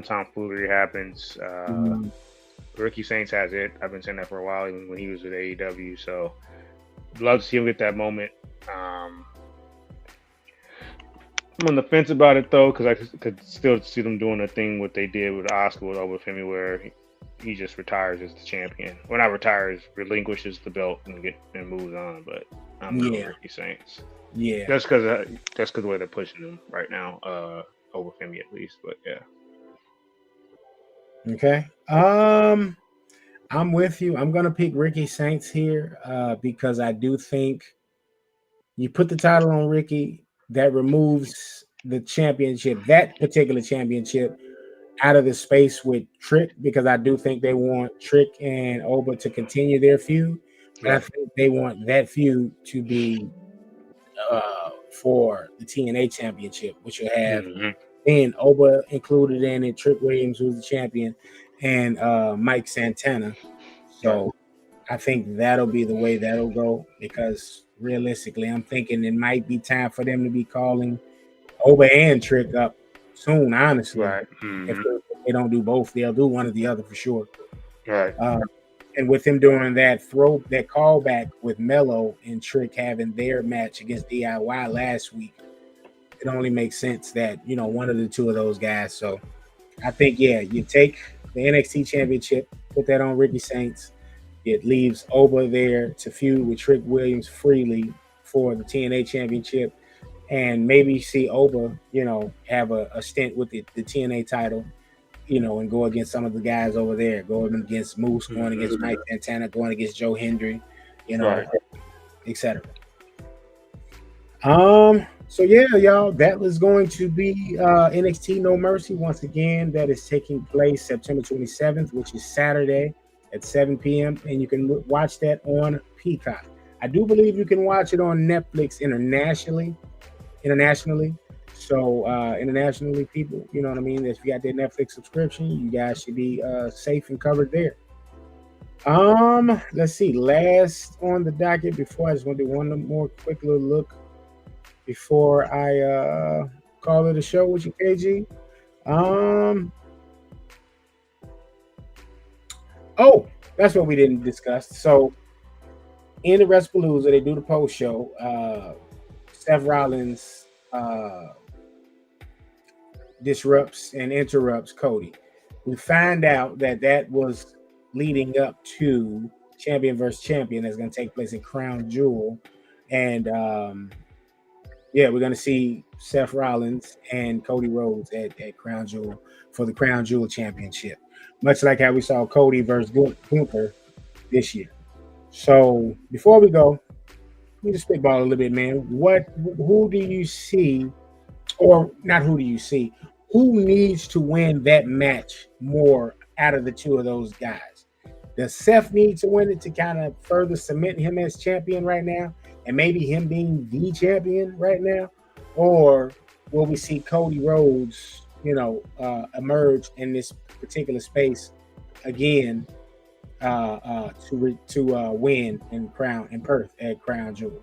tomfoolery happens. Ricky Saints has it. I've been saying that for a while, even when he was with AEW. So, love to see him get that moment. I'm on the fence about it though, because I could still see them doing a thing what they did with Oscar with Obafemi, where he just retires as the champion. Well, not retires, relinquishes the belt and moves on. But I'm going Ricky Saints. Yeah, that's because the way they're pushing him right now. Obafemi at least, but yeah. Okay. I'm with you. I'm gonna pick Ricky Saints here because I do think you put the title on Ricky, that removes the championship, that particular championship, out of the space with Trick, because I do think they want Trick and Oba to continue their feud. But I think they want that feud to be for the TNA championship, which will have then Oba included in it, Trick Williams, who's the champion, and Mike Santana. So I think that'll be the way that'll go, because realistically, I'm thinking it might be time for them to be calling Oba and Trick up soon, honestly. Right. If they don't do both, they'll do one or the other for sure. Right. And with them doing that callback with Mello and Trick having their match against DIY last week, it only makes sense that, one of the two of those guys. So I think, you take the NXT championship, put that on Ricky Saints. It leaves Oba there to feud with Trick Williams freely for the TNA championship, and maybe see Oba, have a stint with the TNA title, and go against some of the guys over there, going against Moose, going against Mike Santana, going against Joe Hendry, etc. So y'all, that was going to be NXT No Mercy once again. That is taking place September 27th, which is Saturday at 7 p.m. and you can watch that on Peacock. I do believe you can watch it on Netflix internationally. So internationally, people, you know what I mean? If you got their Netflix subscription, you guys should be safe and covered there. Let's see. Last on the docket, before I just want to do one more quick little look before I call it a show with you, KG. Oh, that's what we didn't discuss. So in the Wrestlepalooza, they do the post show. Seth Rollins disrupts and interrupts Cody. We find out that was leading up to champion versus champion that's going to take place in Crown Jewel, and yeah, we're going to see Seth Rollins and Cody Rhodes at Crown Jewel for the Crown Jewel Championship, much like how we saw Cody versus Gunther this year. So before we go, let me just spitball a little bit, man. Who do you see, or not who do you see? Who needs to win that match more out of the two of those guys? Does Seth need to win it to kind of further cement him as champion right now, and maybe him being the champion right now? Or will we see Cody Rhodes, emerge in this particular space again to win in Perth at Crown Jewel?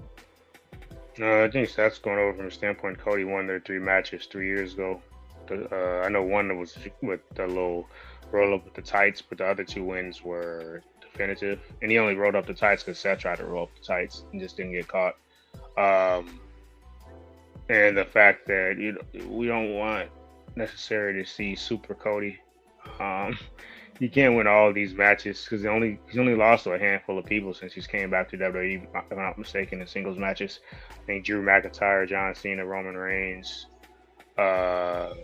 I think Seth's going over from the standpoint Cody won their 3 matches 3 years ago. I know one was with the little roll up with the tights, but the other 2 wins were definitive. And he only rolled up the tights because Seth tried to roll up the tights and just didn't get caught. And the fact that we don't want necessarily to see Super Cody. He can't win all of these matches because he's only lost to a handful of people since he's came back to WWE, if I'm not mistaken, in singles matches. I think Drew McIntyre, John Cena, Roman Reigns, Brock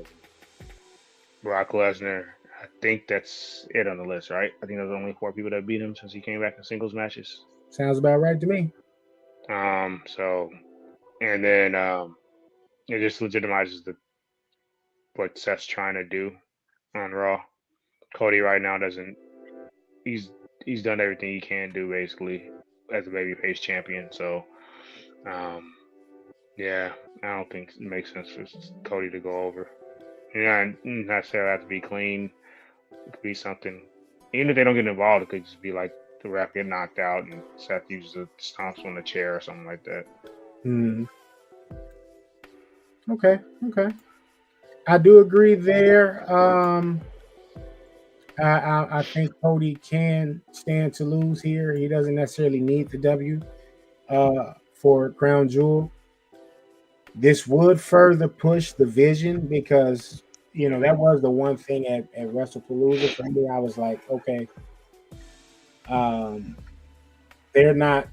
Lesnar. I think that's it on the list, right? I think there's only 4 people that beat him since he came back in singles matches. Sounds about right to me. So, and then it just legitimizes what Seth's trying to do on Raw. Cody right now he's done everything he can do basically as a babyface champion. So, yeah, I don't think it makes sense for Cody to go over. Not necessarily have to be clean. It could be something. Even if they don't get involved, it could just be like the ref get knocked out and Seth uses the stomps on the chair or something like that. Okay. I do agree there. I think Cody can stand to lose here. He doesn't necessarily need the W for Crown Jewel. This would further push the vision because, that was the one thing at WrestlePalooza. For me, I was like, okay, they're not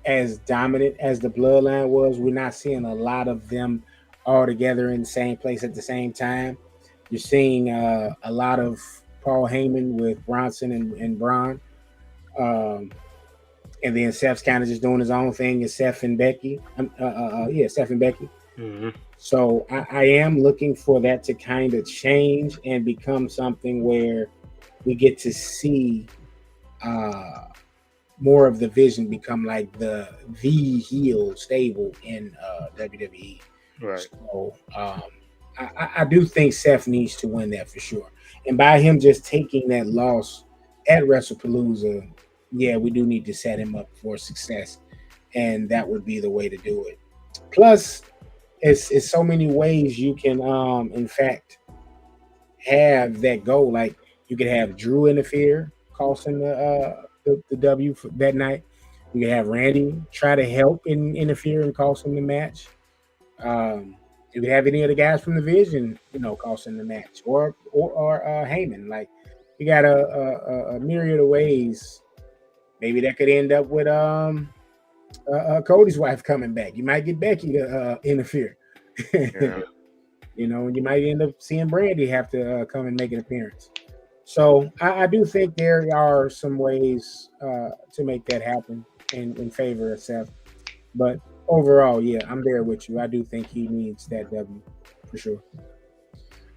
as dominant as the Bloodline was. We're not seeing a lot of them all together in the same place at the same time. You're seeing a lot of Paul Heyman with Bronson and Braun. And then Seth's kind of just doing his own thing. It's Seth and Becky. Seth and Becky. Mm-hmm. So I am looking for that to kind of change and become something where we get to see more of the vision become like the heel stable in WWE. Right. So I do think Seth needs to win that for sure. And by him just taking that loss at WrestlePalooza, yeah, we do need to set him up for success. And that would be the way to do it. Plus, it's so many ways you can, in fact, have that go. Like, you could have Drew interfere, costing the W for that night. You could have Randy try to help and interfere and cost him the match. You could have any of the guys from the Vision, costing the match, or Heyman. Like, you got a myriad of ways. Maybe that could end up with Cody's wife coming back. You might get Becky to interfere. Yeah. And you might end up seeing Brandy have to come and make an appearance. So I do think there are some ways to make that happen in favor of Seth. But overall, yeah, I'm there with you. I do think he needs that W for sure.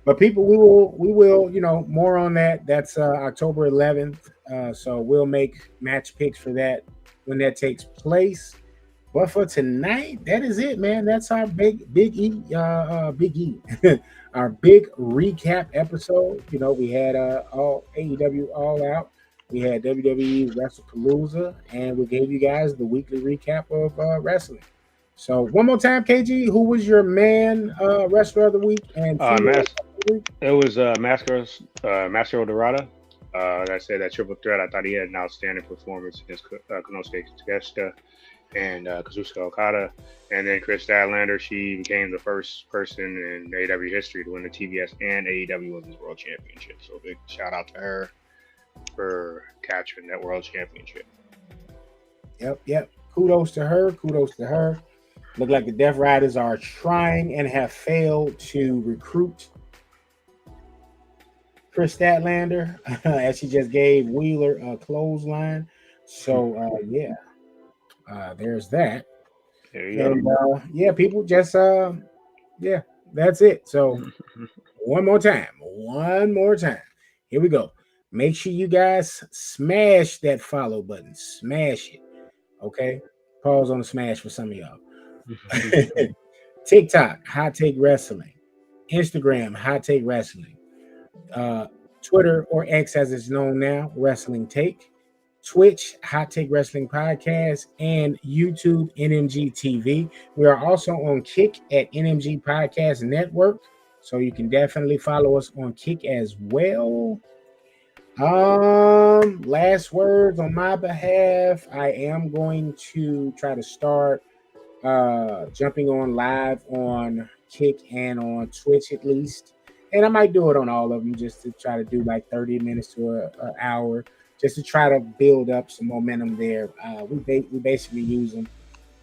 But people, we will, more on that. That's October 11th. So we'll make match picks for that when that takes place. But for tonight, that is it, man. That's our big E, our big recap episode. We had all AEW All Out. We had WWE WrestlePalooza, and we gave you guys the weekly recap of wrestling. So one more time, KG, who was your man wrestler of the week? And it was Master Dorada. Like I said, that triple threat, I thought he had an outstanding performance against Konosuke Takeshita. and Kazuchika Okada. And then Chris Statlander, she became the first person in AEW history to win the TBS and AEW Women's World Championship. So big shout out to her for capturing that World Championship. Yep. Kudos to her. Look like the Death Riders are trying and have failed to recruit Chris Statlander as she just gave Wheeler a clothesline. So, there's that. There you go. People just, that's it. So, one more time. Here we go. Make sure you guys smash that follow button. Smash it. Okay? Pause on the smash for some of y'all. TikTok, Hot Take Wrestling. Instagram, Hot Take Wrestling. Twitter or X as it's known now, Wrestling Take. Twitch, Hot Take Wrestling Podcast, and YouTube, NMG TV. We are also on Kick at NMG Podcast Network, so you can definitely follow us on Kick as well. Last words on my behalf. I am going to try to start jumping on live on Kick and on Twitch at least, and I might do it on all of them just to try to do like 30 minutes to an hour, just to try to build up some momentum there. We basically use them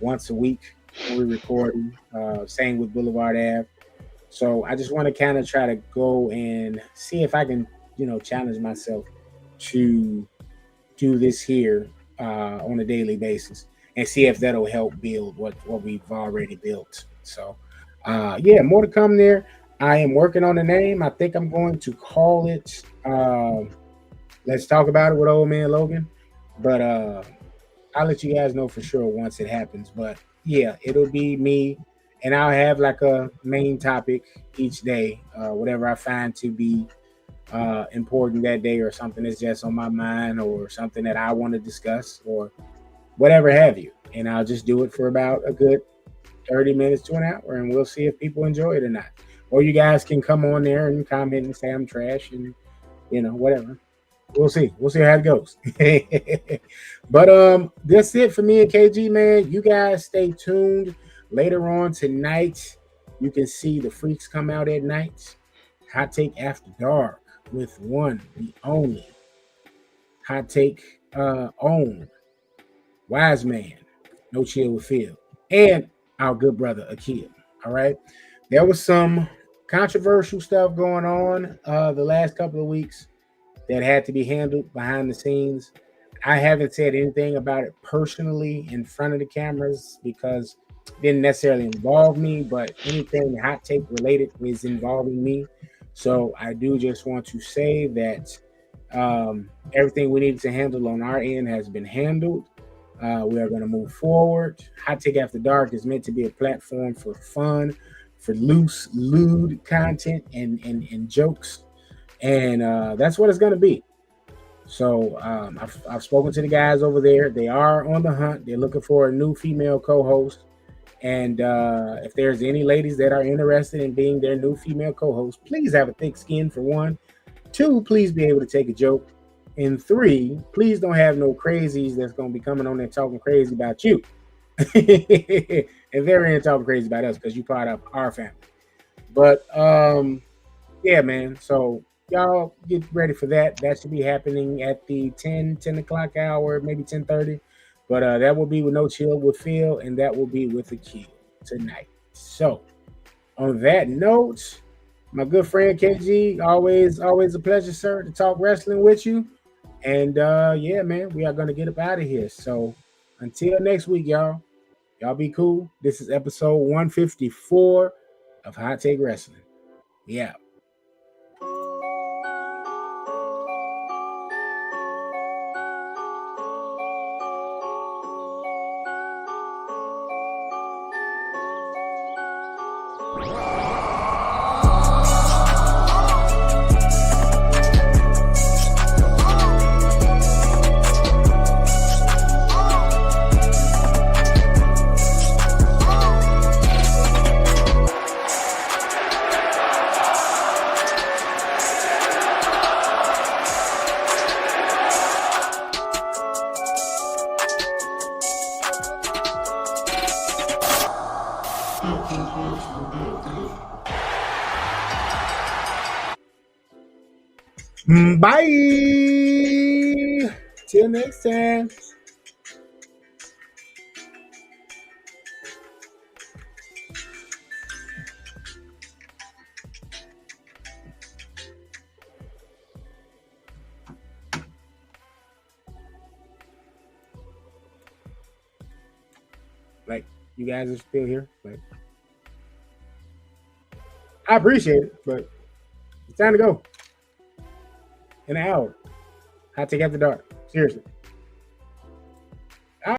once a week when we're recording. Same with Boulevard Ave. So I just want to kind of try to go and see if I can, challenge myself to do this here on a daily basis and see if that'll help build what we've already built. So, more to come there. I am working on the name. I think I'm going to call it Let's Talk About It with Old Man Logan. But I'll let you guys know for sure once it happens. But yeah, it'll be me, and I'll have like a main topic each day, whatever I find to be important that day, or something that's just on my mind, or something that I want to discuss, or whatever have you. And I'll just do it for about a good 30 minutes to an hour, and we'll see if people enjoy it or not. Or you guys can come on there and comment and say I'm trash and, whatever. We'll see. We'll see how it goes. But that's it for me and KG, man. You guys stay tuned. Later on tonight, you can see the Freaks come out at night. Hot Take After Dark with one, the only Hot Take own Wise Man, No Chill with Phil, and our good brother Akil. All right. There was some controversial stuff going on the last couple of weeks that had to be handled behind the scenes. I haven't said anything about it personally in front of the cameras because it didn't necessarily involve me, but anything Hot Take related is involving me. So I do just want to say that everything we needed to handle on our end has been handled. We are going to move forward. Hot Take After Dark is meant to be a platform for fun, for loose, lewd content and jokes. And that's what it's going to be. So I've spoken to the guys over there. They are on the hunt. They're looking for a new female co-host. And if there's any ladies that are interested in being their new female co-host, please have a thick skin, for one. 2, please be able to take a joke. And 3, please don't have no crazies that's going to be coming on there talking crazy about you. And they're in talking crazy about us because you're part of our family. But yeah, man. So y'all get ready for that. That should be happening at the 10 o'clock hour, maybe 10:30. But that will be with No Chill with Phil, and that will be with Akil tonight. So on that note, my good friend KG, always a pleasure, sir, to talk wrestling with you. And yeah, man, we are going to get up out of here. So until next week, y'all be cool. This is episode 154 of Hot Take Wrestling. Yeah. Bye. Till next time. Like, you guys are still here. Like, I appreciate it, but it's time to go. In an hour. Hot Take After Dark. Seriously.